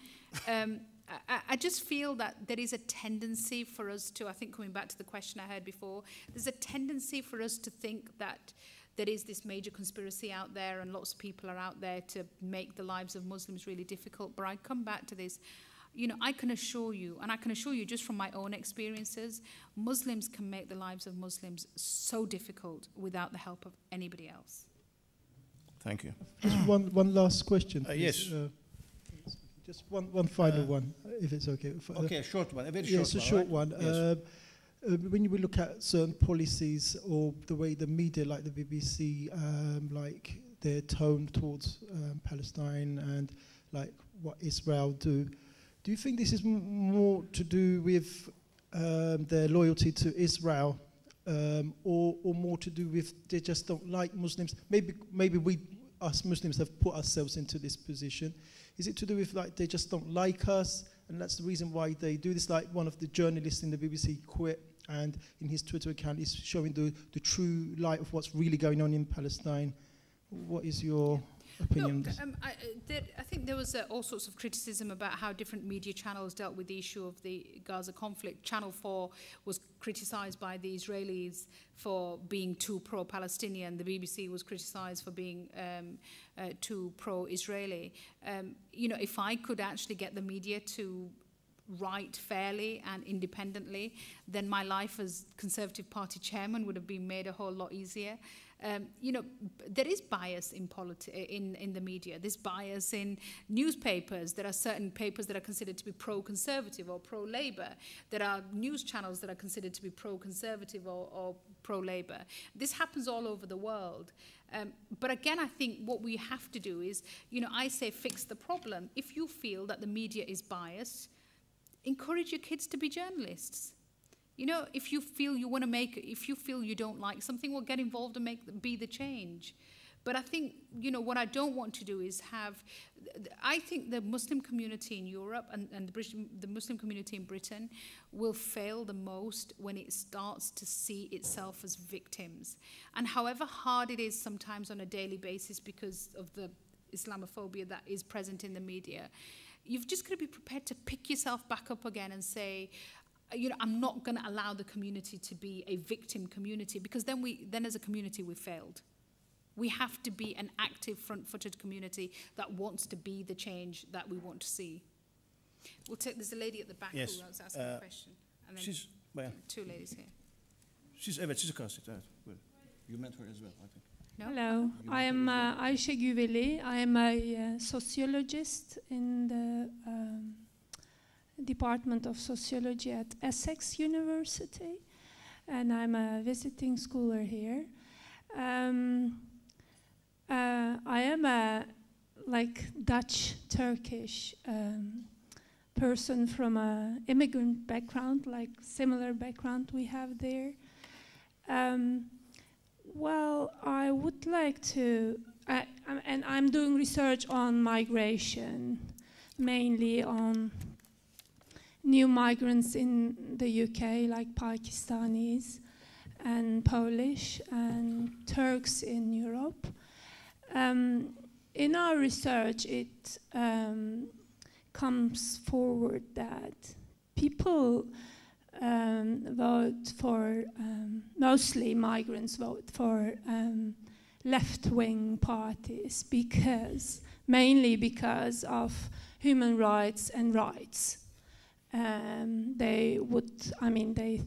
I just feel that there is a tendency for us to, I think coming back to the question I heard before, there's a tendency for us to think that there is this major conspiracy out there and lots of people are out there to make the lives of Muslims really difficult. But I come back to this, you know, I can assure you, and I can assure you just from my own experiences, Muslims can make the lives of Muslims so difficult without the help of anybody else. Thank you. Just one last question. Yes. Just one final one, if it's okay. Okay, a short one, a very yes, short one. Yes, a short one. Yes. When we look at certain policies or the way the media, like the BBC, like their tone towards Palestine and like what Israel do you think this is more to do with their loyalty to Israel? Or more to do with they just don't like Muslims. Maybe we, us Muslims, have put ourselves into this position. Is it to do with like they just don't like us, and that's the reason why they do this? Like one of the journalists in the BBC quit, and in his Twitter account is showing the true light of what's really going on in Palestine. What is your opinion? No, I think there was all sorts of criticism about how different media channels dealt with the issue of the Gaza conflict. Channel 4 was criticised by the Israelis for being too pro-Palestinian. The BBC was criticised for being too pro-Israeli. You know, if I could actually get the media to write fairly and independently, then my life as Conservative Party chairman would have been made a whole lot easier. You know, there is bias in the media. There's bias in newspapers. There are certain papers that are considered to be pro-conservative or pro-Labour. There are news channels that are considered to be pro-conservative or pro-Labour. This happens all over the world. But again, I think what we have to do is, you know, I say fix the problem. If you feel that the media is biased, encourage your kids to be journalists. You know, if you feel you want to if you feel you don't like something, well, get involved and be the change. But I think, you know, what I don't want to do is I think the Muslim community in Europe and the Muslim community in Britain will fail the most when it starts to see itself as victims. And however hard it is sometimes on a daily basis because of the Islamophobia that is present in the media, you've just got to be prepared to pick yourself back up again and say, you know, I'm not going to allow the community to be a victim community, because then as a community we've failed. We have to be an active, front-footed community that wants to be the change that we want to see. There's a lady at the back who wants to ask a question. And then two ladies here. She's a constituent. You met her as well, I think. No? Hello, I am Ayşe Güveli. I am a sociologist in the Department of Sociology at Essex University, and I'm a visiting scholar here. I am a Dutch-Turkish person from an immigrant background, like similar background we have there. Well, I would like to, and I'm doing research on migration, mainly on new migrants in the UK, like Pakistanis and Polish and Turks in Europe. In our research, it comes forward that people vote for, mostly migrants vote for left-wing parties mainly because of human rights and rights. They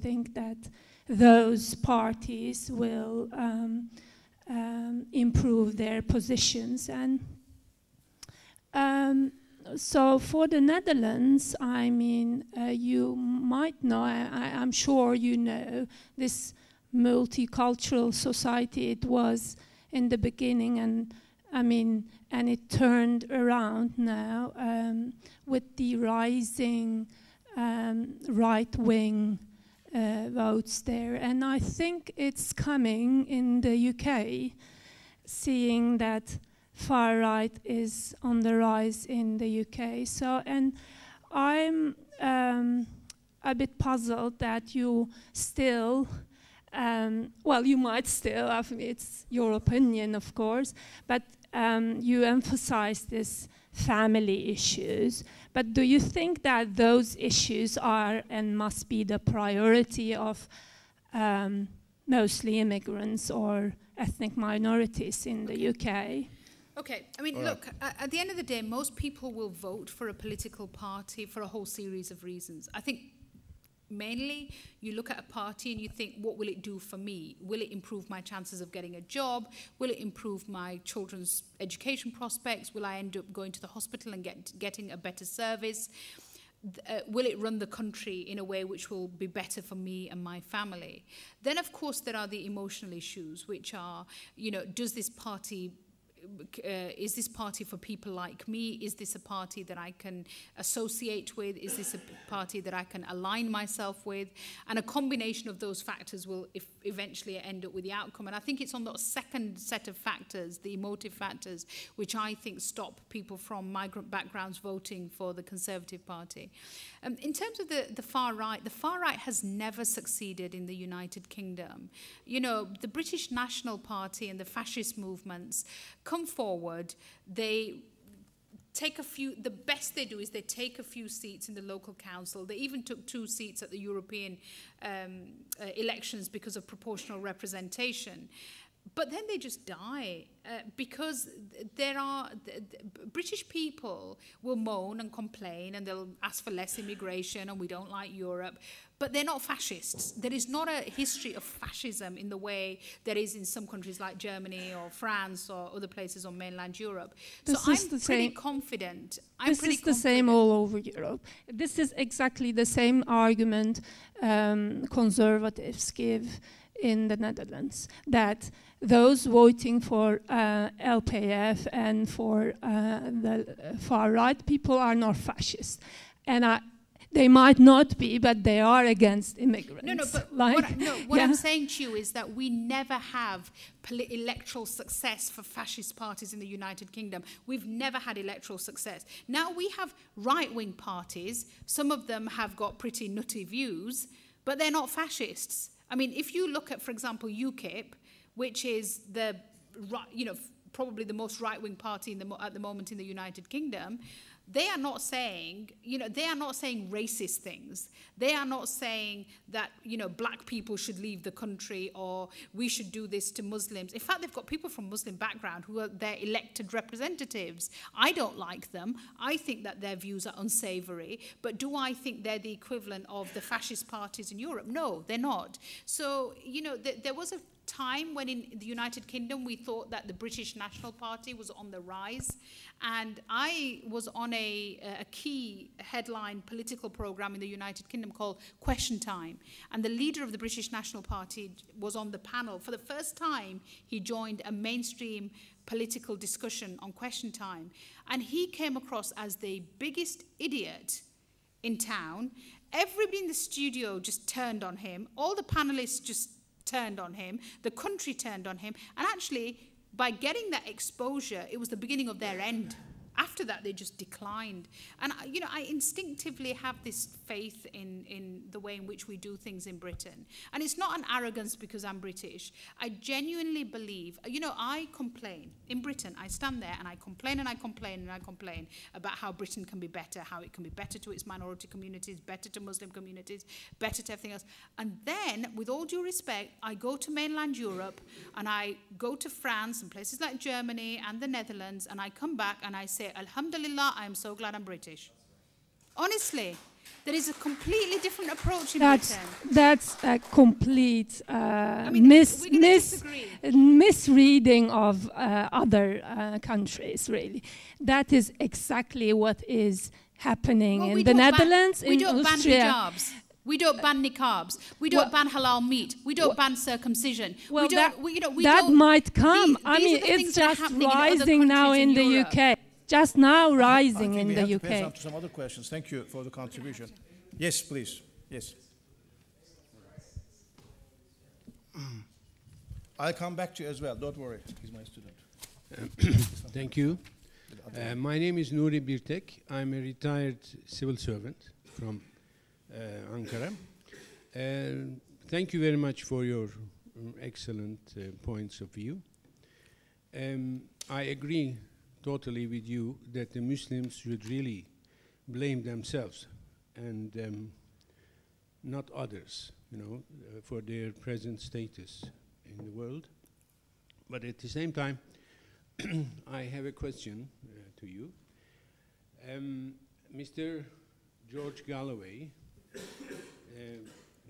think that those parties will improve their positions. And so for the Netherlands, I mean, you might know, I'm sure you know, this multicultural society it was in the beginning, and I mean, and it turned around now with the rising right-wing votes there. And I think it's coming in the UK, seeing that far right is on the rise in the UK. So, and I'm a bit puzzled that you still, well, you might still, I mean, it's your opinion, of course, but you emphasize this family issues. But do you think that those issues are and must be the priority of mostly immigrants or ethnic minorities in the UK? Okay, I mean, look, at the end of the day, most people will vote for a political party for a whole series of reasons. I think mainly you look at a party and you think, what will it do for me? Will it improve my chances of getting a job? Will it improve my children's education prospects? Will I end up going to the hospital and getting a better service? Will it run the country in a way which will be better for me and my family? Then, of course, there are the emotional issues, which are, you know, does this party... is this party for people like me? Is this a party that I can associate with? Is this a party that I can align myself with? And a combination of those factors will eventually end up with the outcome. And I think it's on that second set of factors, the emotive factors, which I think stop people from migrant backgrounds voting for the Conservative Party. In terms of the far right has never succeeded in the United Kingdom. You know, the British National Party and the fascist movements come forward, they take a few, the best they do is they take a few seats in the local council. They even took 2 seats at the European elections because of proportional representation. But then they just die because there are British people will moan and complain and they'll ask for less immigration and we don't like Europe, but they're not fascists. There is not a history of fascism in the way there is in some countries like Germany or France or other places on mainland Europe. So I'm pretty confident. This is the same all over Europe. This is exactly the same argument conservatives give in the Netherlands, that those voting for LPF and for the far right people are not fascist. And they might not be, but they are against immigrants. No, but what I'm saying to you is that we never have electoral success for fascist parties in the United Kingdom. We've never had electoral success. Now we have right-wing parties. Some of them have got pretty nutty views, but they're not fascists. I mean, if you look at, for example, UKIP, which is the, you know, probably the most right-wing party at the moment in the United Kingdom, they are not saying, you know, they are not saying racist things. They are not saying that, you know, black people should leave the country or we should do this to Muslims. In fact, they've got people from Muslim background who are their elected representatives. I don't like them. I think that their views are unsavory. But do I think they're the equivalent of the fascist parties in Europe? No, they're not. So, you know, there was a time when in the United Kingdom we thought that the British National Party was on the rise, and I was on a key headline political program in the United Kingdom called Question Time, and the leader of the British National Party was on the panel. For the first time he joined a mainstream political discussion on Question Time, and he came across as the biggest idiot in town. Everybody in the studio just turned on him. All the panelists just turned on him, the country turned on him, and actually by getting that exposure it was the beginning of their end. After that, they just declined. And, you know, I instinctively have this faith in the way in which we do things in Britain. And it's not an arrogance because I'm British. I genuinely believe, you know, I complain. In Britain, I stand there and I complain and I complain and I complain about how Britain can be better, how it can be better to its minority communities, better to Muslim communities, better to everything else. And then, with all due respect, I go to mainland Europe and I go to France and places like Germany and the Netherlands, and I come back and I say, Alhamdulillah, I am so glad I'm British. Honestly, there is a completely different approach in Britain. That's a complete misreading of other countries, really. That is exactly what is happening in the Netherlands, in Austria. We don't ban niqabs. We don't ban halal meat. We don't ban circumcision. Well, we don't, we, you know, we that don't, might come. I these mean, are the it's things that are just happening in other rising now countries in the Europe. UK. Just now I rising think in we the have to UK. pass on to some other questions. Thank you for the contribution. Yes, please. Yes. I'll come back to you as well. Don't worry. He's my student. Thank you. My name is Nuri Birtek. I'm a retired civil servant from Ankara. Thank you very much for your excellent points of view. I agree totally with you that the Muslims should really blame themselves and not others, you know, for their present status in the world. But at the same time, I have a question to you. Mr. George Galloway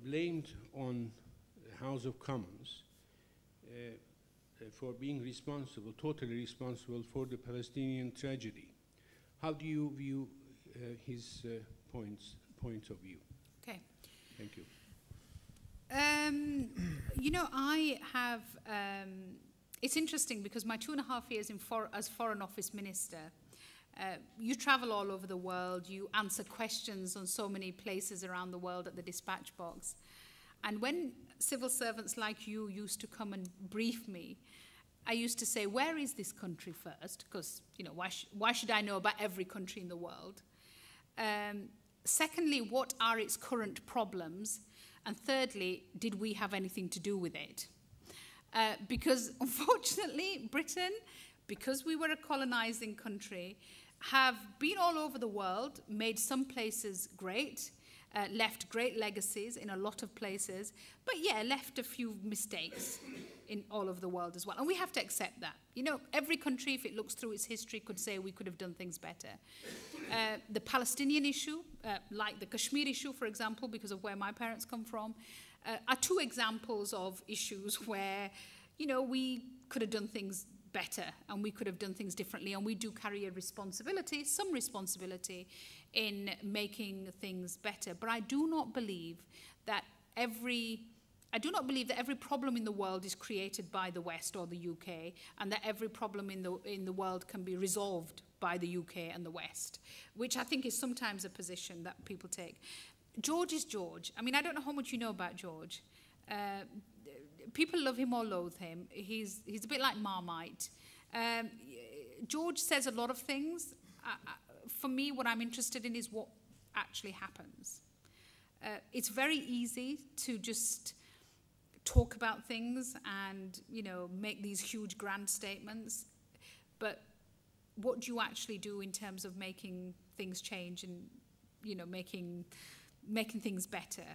blamed on the House of Commons for being responsible, totally responsible for the Palestinian tragedy. How do you view his points of view? Okay. Thank you. You know, I have, it's interesting because my 2.5 years as Foreign Office Minister, you travel all over the world, you answer questions on so many places around the world at the dispatch box. And when civil servants like you used to come and brief me, I used to say, where is this country first? Because, you know, why should I know about every country in the world? Secondly, what are its current problems? And thirdly, did we have anything to do with it? Because unfortunately, Britain, because we were a colonizing country, have been all over the world, made some places great, left great legacies in a lot of places, but yeah, left a few mistakes in all over the world as well. And we have to accept that. You know, every country, if it looks through its history, could say we could have done things better. The Palestinian issue, like the Kashmir issue, for example, because of where my parents come from, are two examples of issues where, you know, we could have done things better and we could have done things differently, and we do carry a responsibility, some responsibility, in making things better. But I do not believe that every problem in the world is created by the West or the UK, and that every problem in the world can be resolved by the UK and the West, which I think is sometimes a position that people take. George is George. I mean, I don't know how much you know about George. People love him or loathe him. He's a bit like Marmite. George says a lot of things. For me, what I'm interested in is what actually happens. It's very easy to just talk about things and, you know, make these huge grand statements, but what do you actually do in terms of making things change and, you know, making things better?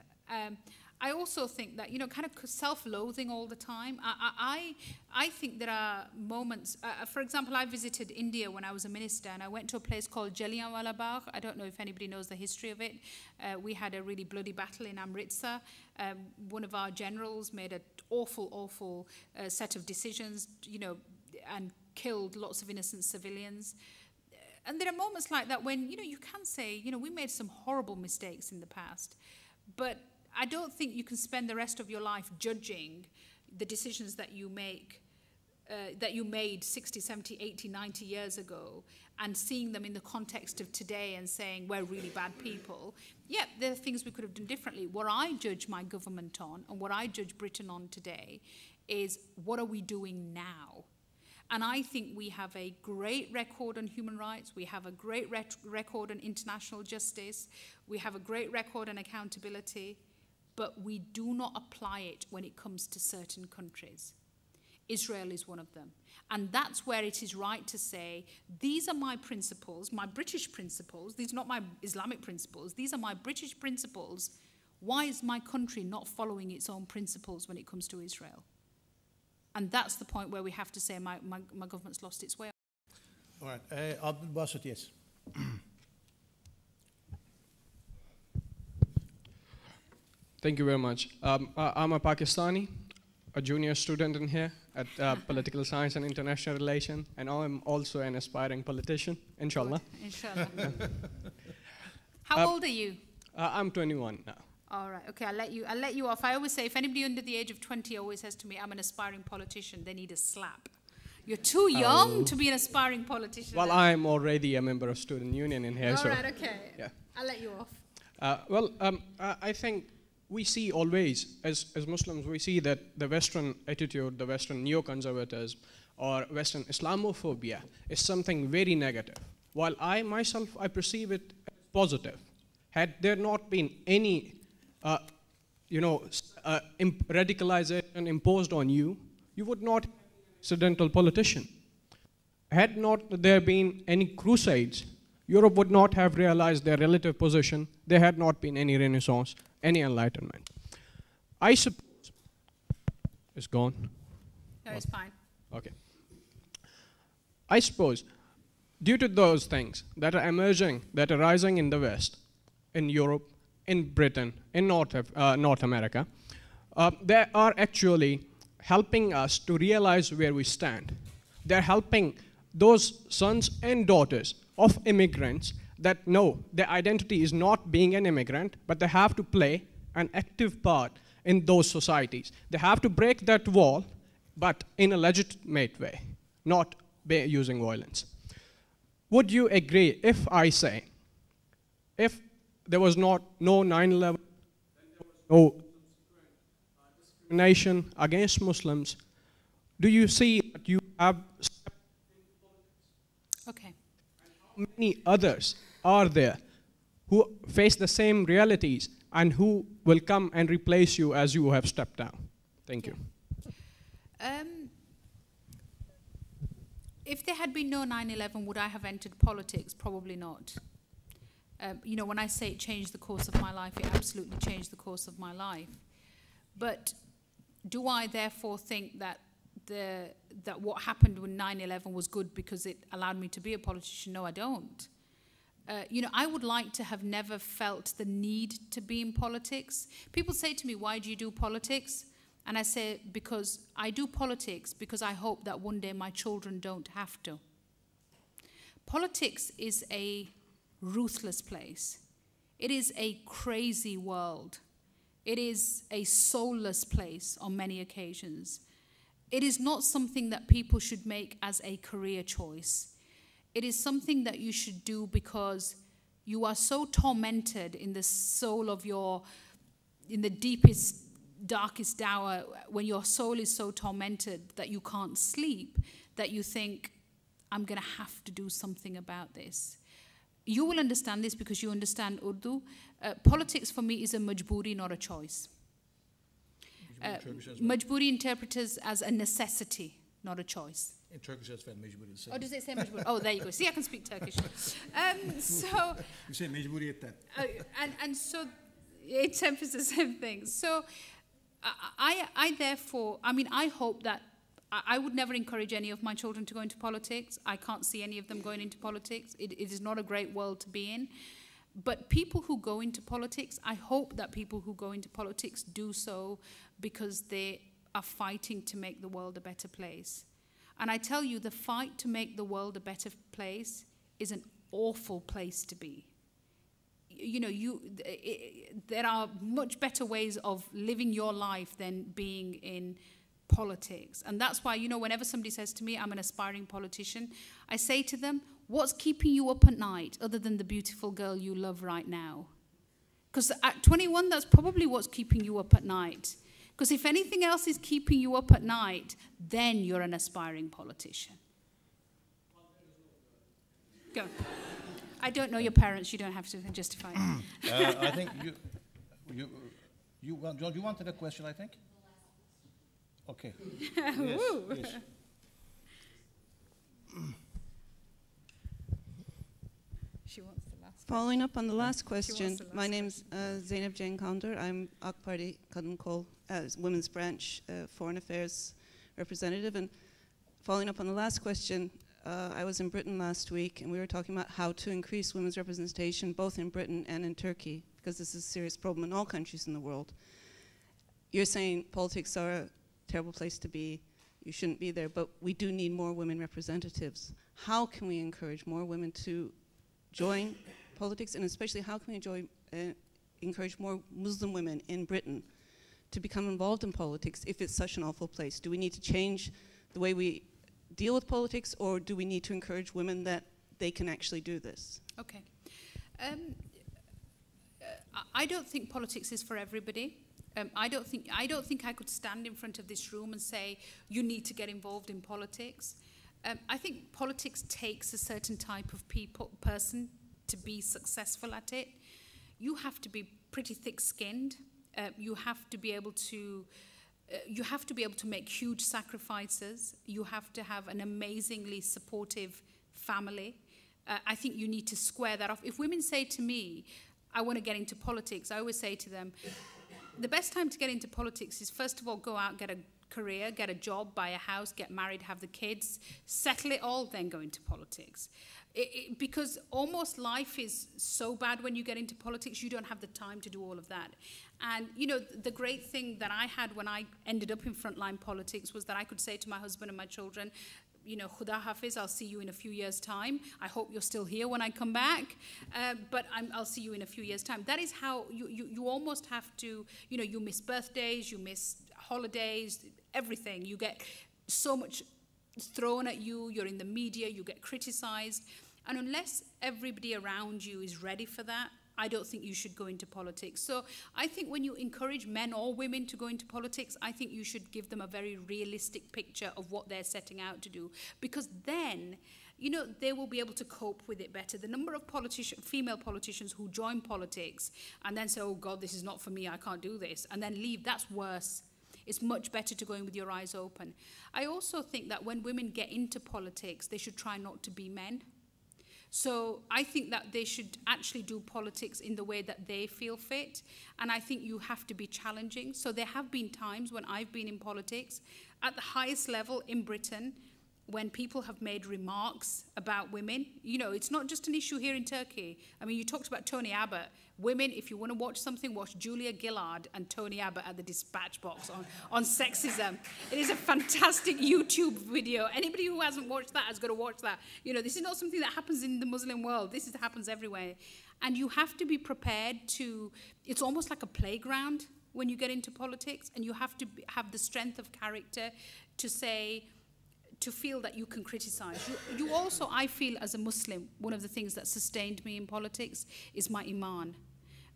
I also think that, you know, kind of self-loathing all the time. I think there are moments, for example, I visited India when I was a minister, and I went to a place called Jallianwala Bagh. I don't know if anybody knows the history of it. We had a really bloody battle in Amritsar. One of our generals made an awful set of decisions, you know, and killed lots of innocent civilians. And there are moments like that when, you know, you can say, you know, we made some horrible mistakes in the past, but I don't think you can spend the rest of your life judging the decisions that you make, that you made 60, 70, 80, 90 years ago, and seeing them in the context of today and saying we're really bad people. Yeah, there are things we could have done differently. What I judge my government on and what I judge Britain on today is what are we doing now? And I think we have a great record on human rights. We have a great record on international justice. We have a great record on accountability. But we do not apply it when it comes to certain countries. Israel is one of them. And that's where it is right to say, these are my principles, my British principles. These are not my Islamic principles. These are my British principles. Why is my country not following its own principles when it comes to Israel? And that's the point where we have to say my government's lost its way. All right. Abdul Basit, yes. Thank you very much. I'm a Pakistani, a junior student in here at Political Science and International Relations, and I'm also an aspiring politician, inshallah. Inshallah. How old are you? I'm 21 now. All right. Okay, I'll let you off. I always say if anybody under the age of 20 always says to me, I'm an aspiring politician, they need a slap. You're too young to be an aspiring politician. Well, I'm already a member of student union in here. All so right, okay. Yeah. I'll let you off. I think we see always, as Muslims, we see that the Western attitude, the Western neoconservatism, or Western Islamophobia is something very negative. While I myself, I perceive it as positive. Had there not been any, radicalization imposed on you, you would not be an accidental politician. Had not there been any crusades, Europe would not have realized their relative position. There had not been any Renaissance, any Enlightenment. I suppose it's gone. No, it's fine. Okay. I suppose, due to those things that are emerging, that are rising in the West, in Europe, in Britain, in North America, they are actually helping us to realize where we stand. They're helping those sons and daughters of immigrants that know their identity is not being an immigrant, but they have to play an active part in those societies. They have to break that wall, but in a legitimate way, not using violence. Would you agree if I say, if there was no 9/11, no discrimination against Muslims, do you see that you have Okay. how many others are there who face the same realities and who will come and replace you as you have stepped down? Thank you. If there had been no 9/11, would I have entered politics? Probably not. When I say it changed the course of my life, it absolutely changed the course of my life. But do I therefore think that what happened when 9/11 was good because it allowed me to be a politician? No, I don't. I would like to have never felt the need to be in politics. People say to me, why do you do politics? And I say, because I do politics because I hope that one day my children don't have to. Politics is a ruthless place. It is a crazy world. It is a soulless place on many occasions. It is not something that people should make as a career choice. It is something that you should do because you are so tormented in the soul of in the deepest, darkest hour, when your soul is so tormented that you can't sleep, that you think, I'm going to have to do something about this. You will understand this because you understand Urdu. Politics for me is a majburi, not a choice. Majburi interpreted as a necessity, not a choice. In Turkish, that's mecburi. Oh, does it say majburi? Oh, there you go. See, I can speak Turkish. You say mecburiyet that. And so it tempers the same thing. So I therefore, I hope that I would never encourage any of my children to go into politics. I can't see any of them going into politics. It is not a great world to be in. But people who go into politics, I hope that people who go into politics do so because they are fighting to make the world a better place. And I tell you, the fight to make the world a better place is an awful place to be. There are much better ways of living your life than being in politics. And that's why, whenever somebody says to me, I'm an aspiring politician, I say to them, what's keeping you up at night other than the beautiful girl you love right now? Because at 21, that's probably what's keeping you up at night. Because if anything else is keeping you up at night, then you're an aspiring politician. Go. I don't know your parents. You don't have to justify it. I think you wanted a question, I think? Okay. Yes. She wants the last. Following up on the last question, my name's Zeynep Jane Kaunder. I'm AK Party Kadın Kol, Women's Branch Foreign Affairs representative. And following up on the last question, I was in Britain last week, and we were talking about how to increase women's representation both in Britain and in Turkey, because this is a serious problem in all countries in the world. You're saying politics are a terrible place to be, you shouldn't be there, but we do need more women representatives. How can we encourage more women to join politics, and especially how can we encourage more Muslim women in Britain to become involved in politics if it's such an awful place? Do we need to change the way we deal with politics, or do we need to encourage women that they can actually do this? Okay. I don't think politics is for everybody. I don't think I could stand in front of this room and say, you need to get involved in politics. I think politics takes a certain type of person to be successful at it. You have to be pretty thick-skinned. You have to be able to make huge sacrifices. You have to have an amazingly supportive family. I think you need to square that off. If women say to me, I want to get into politics, I always say to them, the best time to get into politics is, first of all, go out, get a career, get a job, buy a house, get married, have the kids, settle it all, then go into politics. Because almost life is so bad when you get into politics, you don't have the time to do all of that. And, you know, the great thing that I had when I ended up in frontline politics was that I could say to my husband and my children, you know, Khuda Hafiz, I'll see you in a few years' time. I hope you're still here when I come back, but I'll see you in a few years' time. That is how you almost have to, you know, you miss birthdays, you miss holidays, everything. You get so much thrown at you, you're in the media, you get criticized. And unless everybody around you is ready for that, I don't think you should go into politics. So I think when you encourage men or women to go into politics, I think you should give them a very realistic picture of what they're setting out to do. Because then, you know, they will be able to cope with it better. The number of female politicians who join politics and then say, oh God, this is not for me, I can't do this, and then leave, that's worse. It's much better to go in with your eyes open. I also think that when women get into politics, they should try not to be men. So I think that they should actually do politics in the way that they feel fit. And I think you have to be challenging. So there have been times when I've been in politics at the highest level in Britain, when people have made remarks about women. You know, it's not just an issue here in Turkey. I mean, you talked about Tony Abbott. Women, if you want to watch something, watch Julia Gillard and Tony Abbott at the Dispatch Box on sexism. It is a fantastic YouTube video. Anybody who hasn't watched that has got to watch that. You know, this is not something that happens in the Muslim world. This happens everywhere. And you have to be prepared to, it's almost like a playground when you get into politics, and you have to have the strength of character to say, to feel that you can criticize. You also, I feel as a Muslim, one of the things that sustained me in politics is my iman.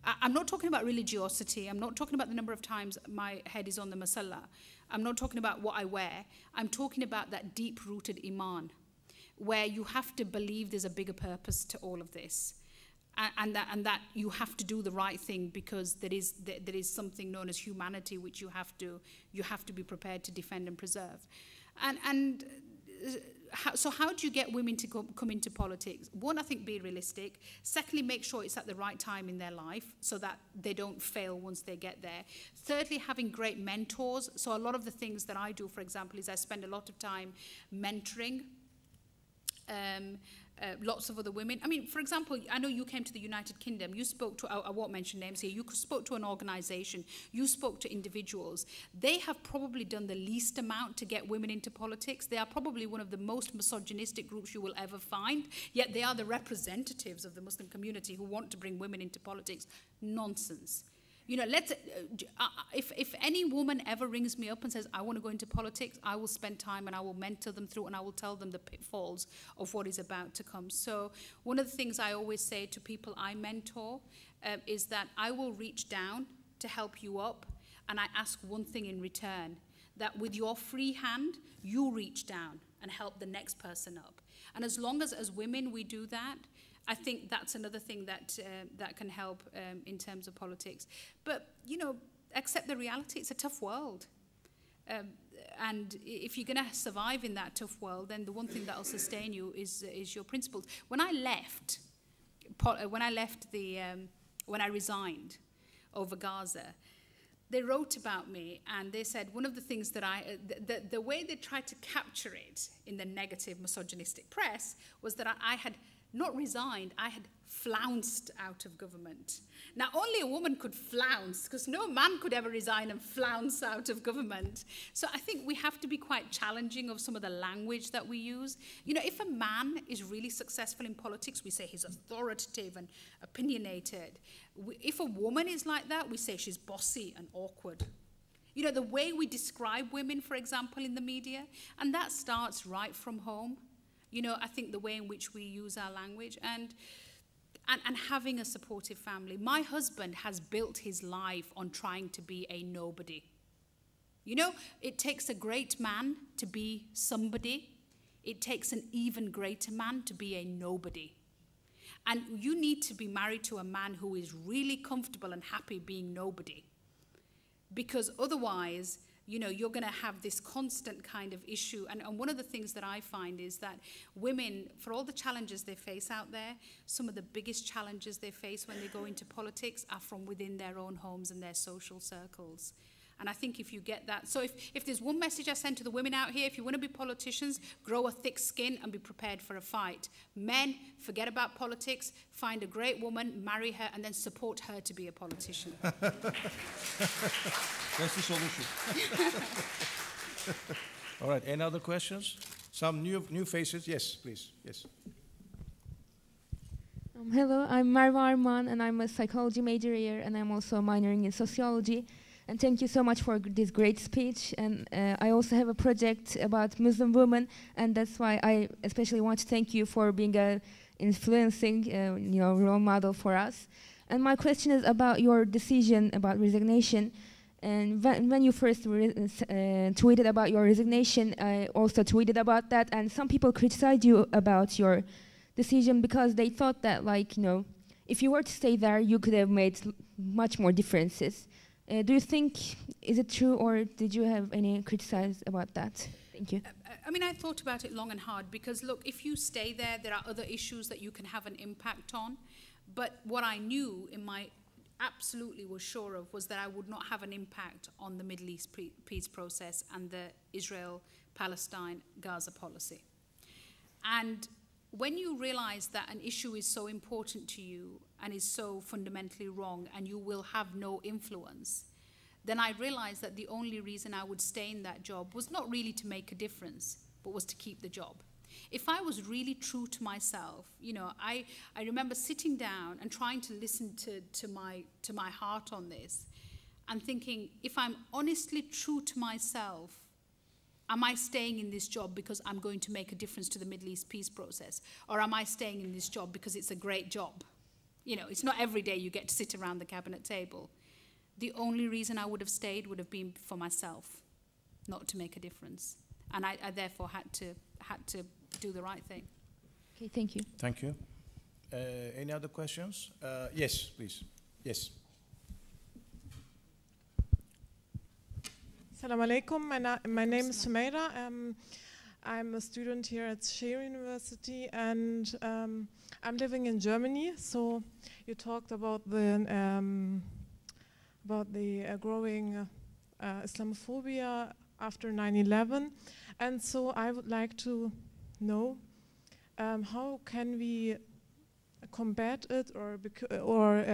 I'm not talking about religiosity. I'm not talking about the number of times my head is on the masalla. I'm not talking about what I wear. I'm talking about that deep-rooted iman, where you have to believe there's a bigger purpose to all of this. And that you have to do the right thing, because there is something known as humanity which you have to be prepared to defend and preserve. So how do you get women to come into politics? One, I think be realistic. Secondly, make sure it's at the right time in their life so that they don't fail once they get there. Thirdly, having great mentors. So a lot of the things that I do, for example, is I spend a lot of time mentoring lots of other women. I mean, for example, I know you came to the United Kingdom. You spoke to, I won't mention names here, you spoke to an organization, you spoke to individuals. They have probably done the least amount to get women into politics. They are probably one of the most misogynistic groups you will ever find, yet they are the representatives of the Muslim community who want to bring women into politics. Nonsense. You know, if any woman ever rings me up and says, I want to go into politics, I will spend time and I will mentor them through, and I will tell them the pitfalls of what is about to come. So one of the things I always say to people I mentor is that I will reach down to help you up, and I ask one thing in return, that with your free hand, you reach down and help the next person up. And as long as women we do that, I think that's another thing that can help in terms of politics. But, you know, accept the reality. It's a tough world. And if you're going to survive in that tough world, then the one thing that will sustain you is your principles. When I resigned over Gaza, they wrote about me, and they said one of the things that the way they tried to capture it in the negative misogynistic press was that I had not resigned, I had flounced out of government. Now, only a woman could flounce, because no man could ever resign and flounce out of government. So I think we have to be quite challenging of some of the language that we use. You know, if a man is really successful in politics, we say he's authoritative and opinionated. If a woman is like that, we say she's bossy and awkward. You know, the way we describe women, for example, in the media, and that starts right from home. You know, I think the way in which we use our language and having a supportive family. My husband has built his life on trying to be a nobody. You know, it takes a great man to be somebody. It takes an even greater man to be a nobody. And you need to be married to a man who is really comfortable and happy being nobody. Because otherwise, you know, you're going to have this constant kind of issue. And one of the things that I find is that women, for all the challenges they face out there, some of the biggest challenges they face when they go into politics are from within their own homes and their social circles. And I think if you get that, so if there's one message I send to the women out here, if you want to be politicians, grow a thick skin and be prepared for a fight. Men, forget about politics, find a great woman, marry her, and then support her to be a politician. That's the solution. All right, any other questions? Some new faces? Yes, please, yes. Hello, I'm Marwa Arman, and I'm a psychology major here, and I'm also minoring in sociology. And thank you so much for this great speech. And I also have a project about Muslim women, and that's why I especially want to thank you for being a influencing, role model for us. And my question is about your decision about resignation. And when you first tweeted about your resignation, I also tweeted about that, and some people criticized you about your decision because they thought that, if you were to stay there, you could have made much more differences. Do you think, is it true, or did you have any criticism about that? Thank you. I mean, I thought about it long and hard because, look, if you stay there, there are other issues that you can have an impact on. But what I knew absolutely was sure of was that I would not have an impact on the Middle East peace process and the Israel-Palestine-Gaza policy. And when you realize that an issue is so important to you and is so fundamentally wrong and you will have no influence, then I realized that the only reason I would stay in that job was not really to make a difference, but was to keep the job. If I was really true to myself, I remember sitting down and trying to listen to my heart on this and thinking, if I'm honestly true to myself, am I staying in this job because I'm going to make a difference to the Middle East peace process? Or am I staying in this job because it's a great job? It's not every day you get to sit around the cabinet table. The only reason I would have stayed would have been for myself, not to make a difference. And I therefore had to do the right thing. Okay, thank you. Thank you. Any other questions? Yes, please. Yes. Assalamu alaikum. My name is Sumaira. I'm a student here at Shire University, and I'm living in Germany. So you talked about the growing Islamophobia after 9/11, and so I would like to know how can we combat it, or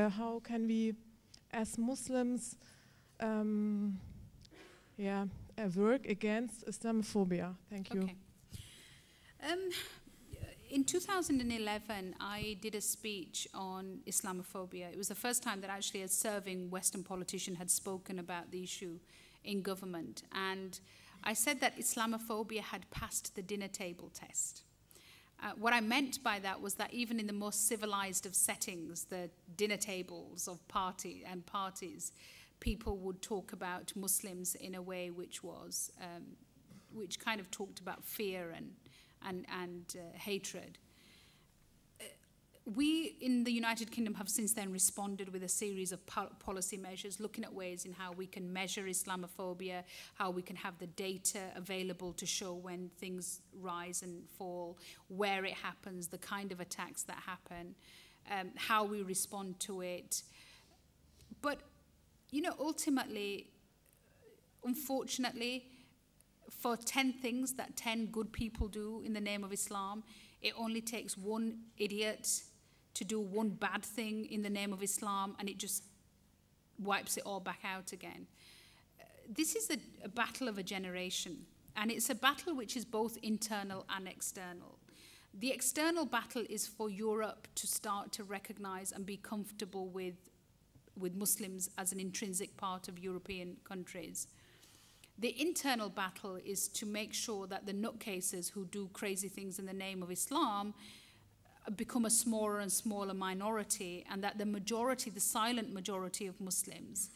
how can we, as Muslims, work against Islamophobia. Thank you. Okay. In 2011, I did a speech on Islamophobia. It was the first time that actually a serving Western politician had spoken about the issue in government. And I said that Islamophobia had passed the dinner table test. What I meant by that was that even in the most civilized of settings, the dinner tables of parties, people would talk about Muslims in a way which was, which kind of talked about fear and hatred. We in the United Kingdom have since then responded with a series of policy measures, looking at ways in how we can measure Islamophobia, how we can have the data available to show when things rise and fall, where it happens, the kind of attacks that happen, how we respond to it. But ultimately, unfortunately, for 10 things that 10 good people do in the name of Islam, It only takes one idiot to do one bad thing in the name of Islam, and it just wipes it all back out again. This is a battle of a generation, and it's a battle which is both internal and external. The external battle is for Europe to start to recognize and be comfortable with Muslims as an intrinsic part of European countries. The internal battle is to make sure that the nutcases who do crazy things in the name of Islam become a smaller and smaller minority, and that the majority, the silent majority of Muslims,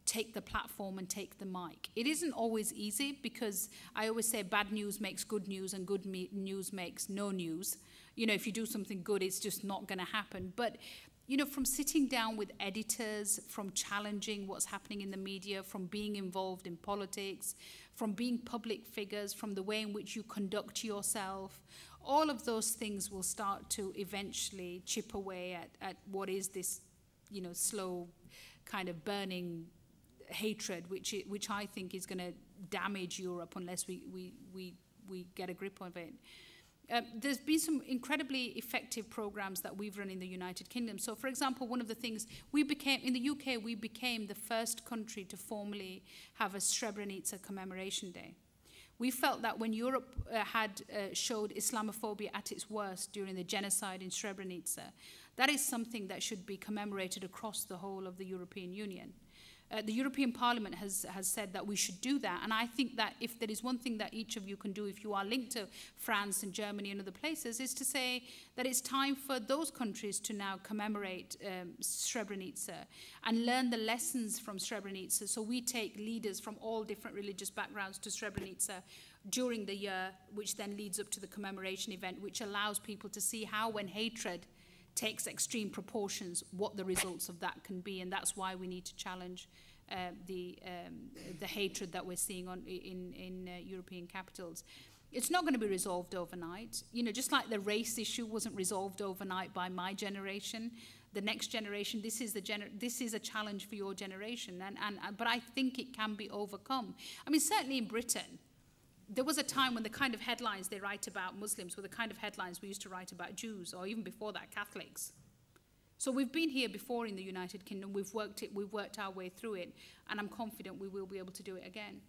take the platform and take the mic. It isn't always easy, because I always say bad news makes good news and good news makes no news. You know, if you do something good, it's just not going to happen. But, you know, from sitting down with editors, from challenging what's happening in the media, from being involved in politics, from being public figures, from the way in which you conduct yourself, all of those things will start to eventually chip away at what is this, you know, slow kind of burning hatred, which I think is going to damage Europe unless we get a grip of it. There's been some incredibly effective programs that we've run in the United Kingdom. So, for example, one of the things in the UK, we became the first country to formally have a Srebrenica commemoration day. We felt that when Europe had showed Islamophobia at its worst during the genocide in Srebrenica, that is something that should be commemorated across the whole of the European Union. The European Parliament has said that we should do that, and I think that if there is one thing that each of you can do if you are linked to France and Germany and other places, is to say that it's time for those countries to now commemorate Srebrenica and learn the lessons from Srebrenica. So we take leaders from all different religious backgrounds to Srebrenica during the year, which then leads up to the commemoration event, which allows people to see how, when hatred takes extreme proportions, what the results of that can be. And that's why we need to challenge the hatred that we're seeing in European capitals. It's not going to be resolved overnight. You know, just like the race issue wasn't resolved overnight by my generation, the next generation, this is a challenge for your generation. But I think it can be overcome. I mean, certainly in Britain, there was a time when the kind of headlines they write about Muslims were the kind of headlines we used to write about Jews, or even before that, Catholics. So we've been here before in the United Kingdom. We've worked our way through it, and I'm confident we will be able to do it again.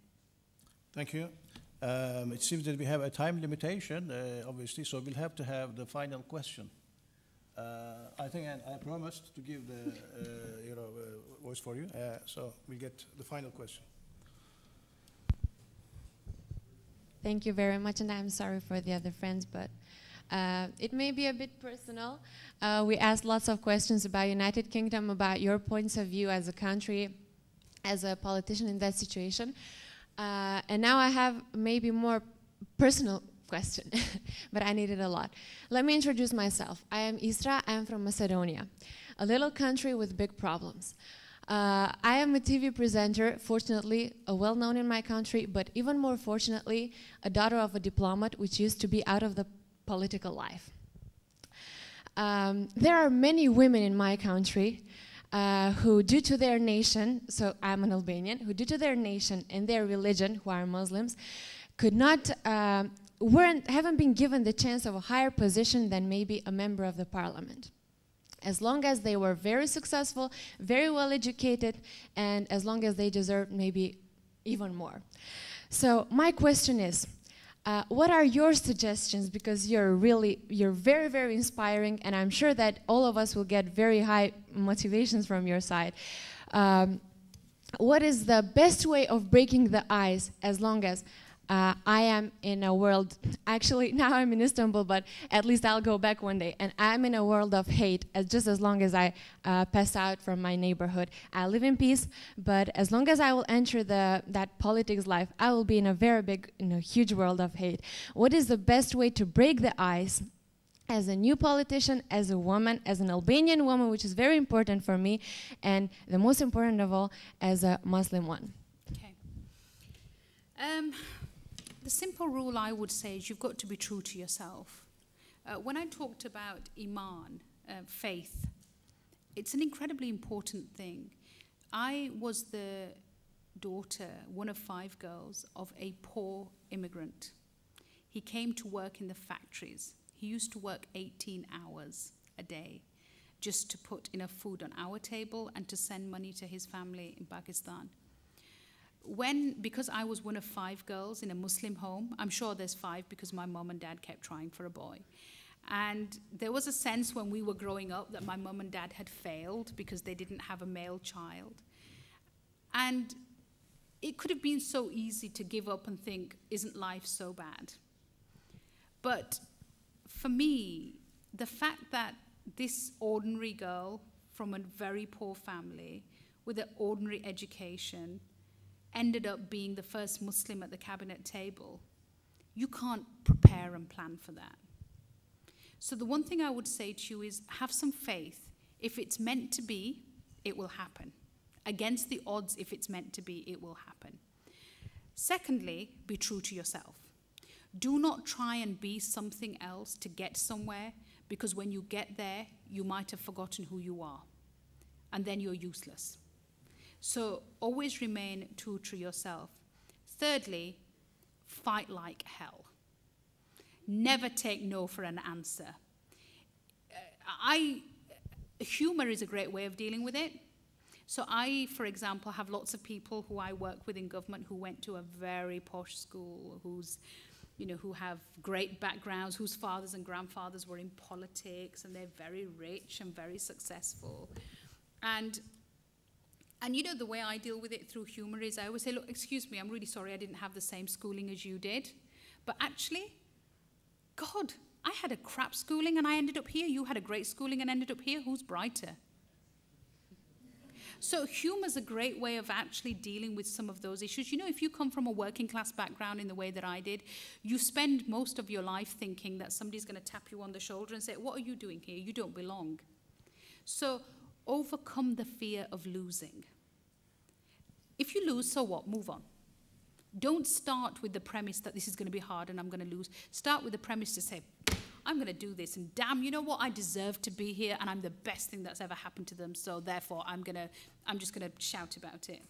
Thank you. It seems that we have a time limitation, obviously, so we'll have to have the final question. I think I promised to give the voice for you, so we'll get the final question. Thank you very much, and I'm sorry for the other friends, but it may be a bit personal. We asked lots of questions about United Kingdom, about your points of view as a country, as a politician in that situation. And now I have maybe more personal question, but I need it a lot. Let me introduce myself. I am Isra. I am from Macedonia, a little country with big problems. I am a TV presenter, fortunately, well-known in my country, but even more fortunately, a daughter of a diplomat, which used to be out of the political life. There are many women in my country who, due to their nation, so I'm an Albanian, who due to their nation and their religion, who are Muslims, could not, haven't been given the chance of a higher position than maybe a member of the parliament. As long as they were very successful, very well educated, and as long as they deserved maybe even more. So my question is, what are your suggestions? Because you're very, very inspiring, and I'm sure that all of us will get very high motivations from your side. What is the best way of breaking the ice, as long as I am in a world, actually now I'm in Istanbul, but at least I'll go back one day, and I'm in a world of hate just as long as I pass out from my neighborhood. I live in peace, but as long as I will enter that politics life, I will be in a very big, huge world of hate. What is the best way to break the ice as a new politician, as a woman, as an Albanian woman, which is very important for me, and the most important of all, as a Muslim one? Okay. The simple rule I would say is you've got to be true to yourself. When I talked about Iman, faith, it's an incredibly important thing. I was the daughter, one of 5 girls, of a poor immigrant. he came to work in the factories. He used to work 18 hours a day just to put enough food on our table and to send money to his family in Pakistan. Because I was one of 5 girls in a Muslim home, I'm sure there's 5 because my mom and dad kept trying for a boy. And there was a sense when we were growing up that my mom and dad had failed because they didn't have a male child. And it could have been so easy to give up and think, isn't life so bad? But for me, the fact that this ordinary girl from a very poor family with an ordinary education ended up being the first Muslim at the cabinet table, you can't prepare and plan for that. So the one thing I would say to you is have some faith. If it's meant to be, it will happen. Against the odds, if it's meant to be, it will happen. Secondly, be true to yourself. Do not try and be something else to get somewhere, because when you get there, you might have forgotten who you are, and then you're useless. So always remain true to yourself. Thirdly, fight like hell. Never take no for an answer. Humor is a great way of dealing with it. So I, for example, have lots of people who I work with in government who went to a very posh school, who have great backgrounds, whose fathers and grandfathers were in politics, and they're very rich and very successful. And the way I deal with it through humor is I always say, look, excuse me, I'm really sorry I didn't have the same schooling as you did. But actually, God, I had a crap schooling and I ended up here. You had a great schooling and ended up here. Who's brighter? So humor is a great way of actually dealing with some of those issues. If you come from a working class background in the way that I did, you spend most of your life thinking that somebody's going to tap you on the shoulder and say, what are you doing here? You don't belong. So overcome the fear of losing. If you lose, so what? Move on. Don't start with the premise that this is going to be hard and I'm going to lose. Start with the premise to say, I'm going to do this, and damn, you know what? I deserve to be here, and I'm the best thing that's ever happened to them, so therefore I'm just going to shout about it.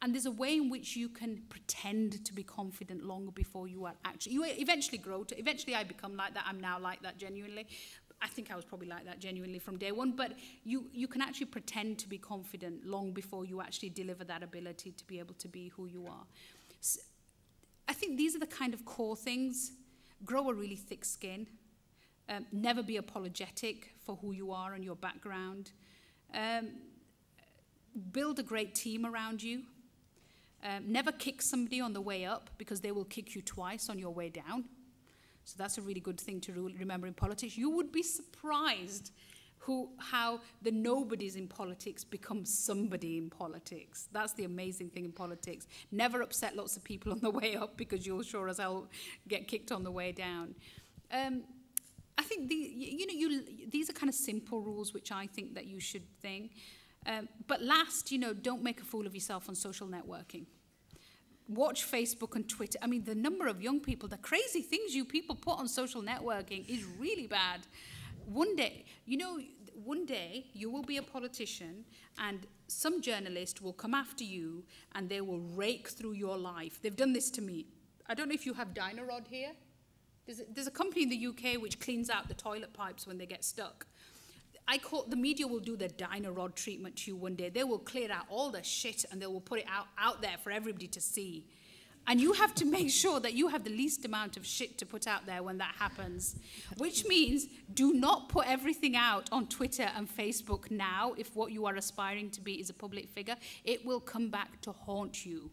And there's a way in which you can pretend to be confident long before you are actually, you eventually grow to, eventually I become like that, I'm now like that genuinely. I think I was probably like that genuinely from day one, but you can actually pretend to be confident long before you actually deliver that ability to be able to be who you are. So I think these are the kind of core things. Grow a really thick skin. Never be apologetic for who you are and your background. Build a great team around you. Never kick somebody on the way up, because they will kick you twice on your way down. So that's a really good thing to remember in politics. You would be surprised how the nobodies in politics become somebody in politics. That's the amazing thing in politics. Never upset lots of people on the way up, because you'll sure as hell get kicked on the way down. I think these are kind of simple rules which I think that you should think. But last, don't make a fool of yourself on social networking. Watch Facebook and Twitter. I mean, the number of young people, the crazy things you people put on social networking is really bad. One day you will be a politician, and some journalist will come after you and they will rake through your life. They've done this to me. I don't know if you have Dynarod here. There's a company in the UK which cleans out the toilet pipes when they get stuck. The media will do the Dynarod treatment to you one day. They will clear out all the shit and they will put it out there for everybody to see. And you have to make sure that you have the least amount of shit to put out there when that happens. Which means do not put everything out on Twitter and Facebook now if what you are aspiring to be is a public figure. It will come back to haunt you.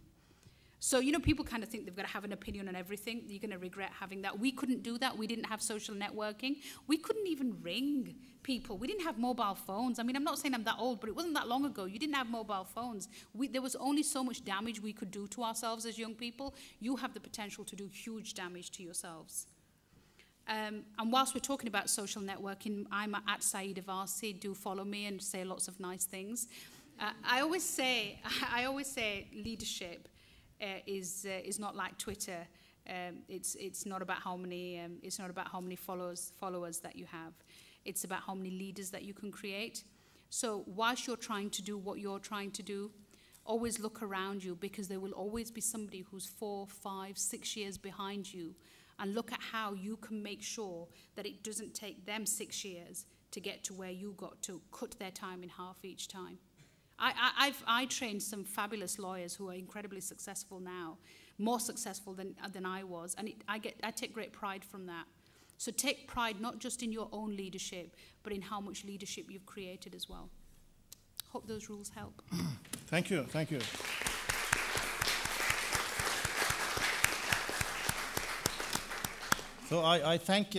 So, people kind of think they've got to have an opinion on everything. You're going to regret having that. We couldn't do that. We didn't have social networking. We couldn't even ring people. We didn't have mobile phones. I mean, I'm not saying I'm that old, but it wasn't that long ago. You didn't have mobile phones. There was only so much damage we could do to ourselves as young people. You have the potential to do huge damage to yourselves. And whilst we're talking about social networking, I'm at Saeeda Varsi. Do follow me and say lots of nice things. I always say leadership is not like Twitter. It's not about how many followers that you have. It's about how many leaders that you can create. So whilst you're trying to do what you're trying to do, always look around you, because there will always be somebody who's 4, 5, 6 years behind you, and look at how you can make sure that it doesn't take them 6 years to get to where you got to, cut their time in half each time. I trained some fabulous lawyers who are incredibly successful now, more successful than I was, and I take great pride from that. So take pride not just in your own leadership, but in how much leadership you've created as well. Hope those rules help. Thank you, thank you. So I thank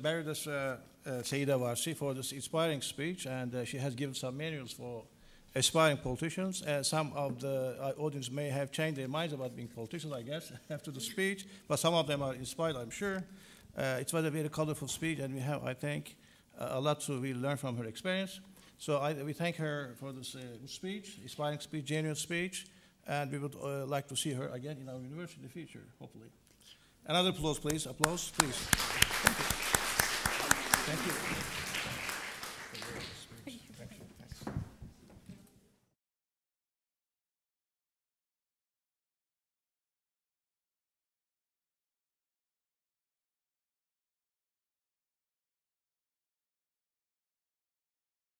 Baroness Saida Warsi for this inspiring speech, and she has given some manuals for aspiring politicians. Some of the audience may have changed their minds about being politicians, I guess, after the speech, but some of them are inspired, I'm sure. It was a very colorful speech, and we have, I think, a lot to really learn from her experience. So we thank her for this speech, inspiring speech, genuine speech, and we would like to see her again in our university in the future, hopefully. Another applause, please. Applause, please. Thank you. Thank you.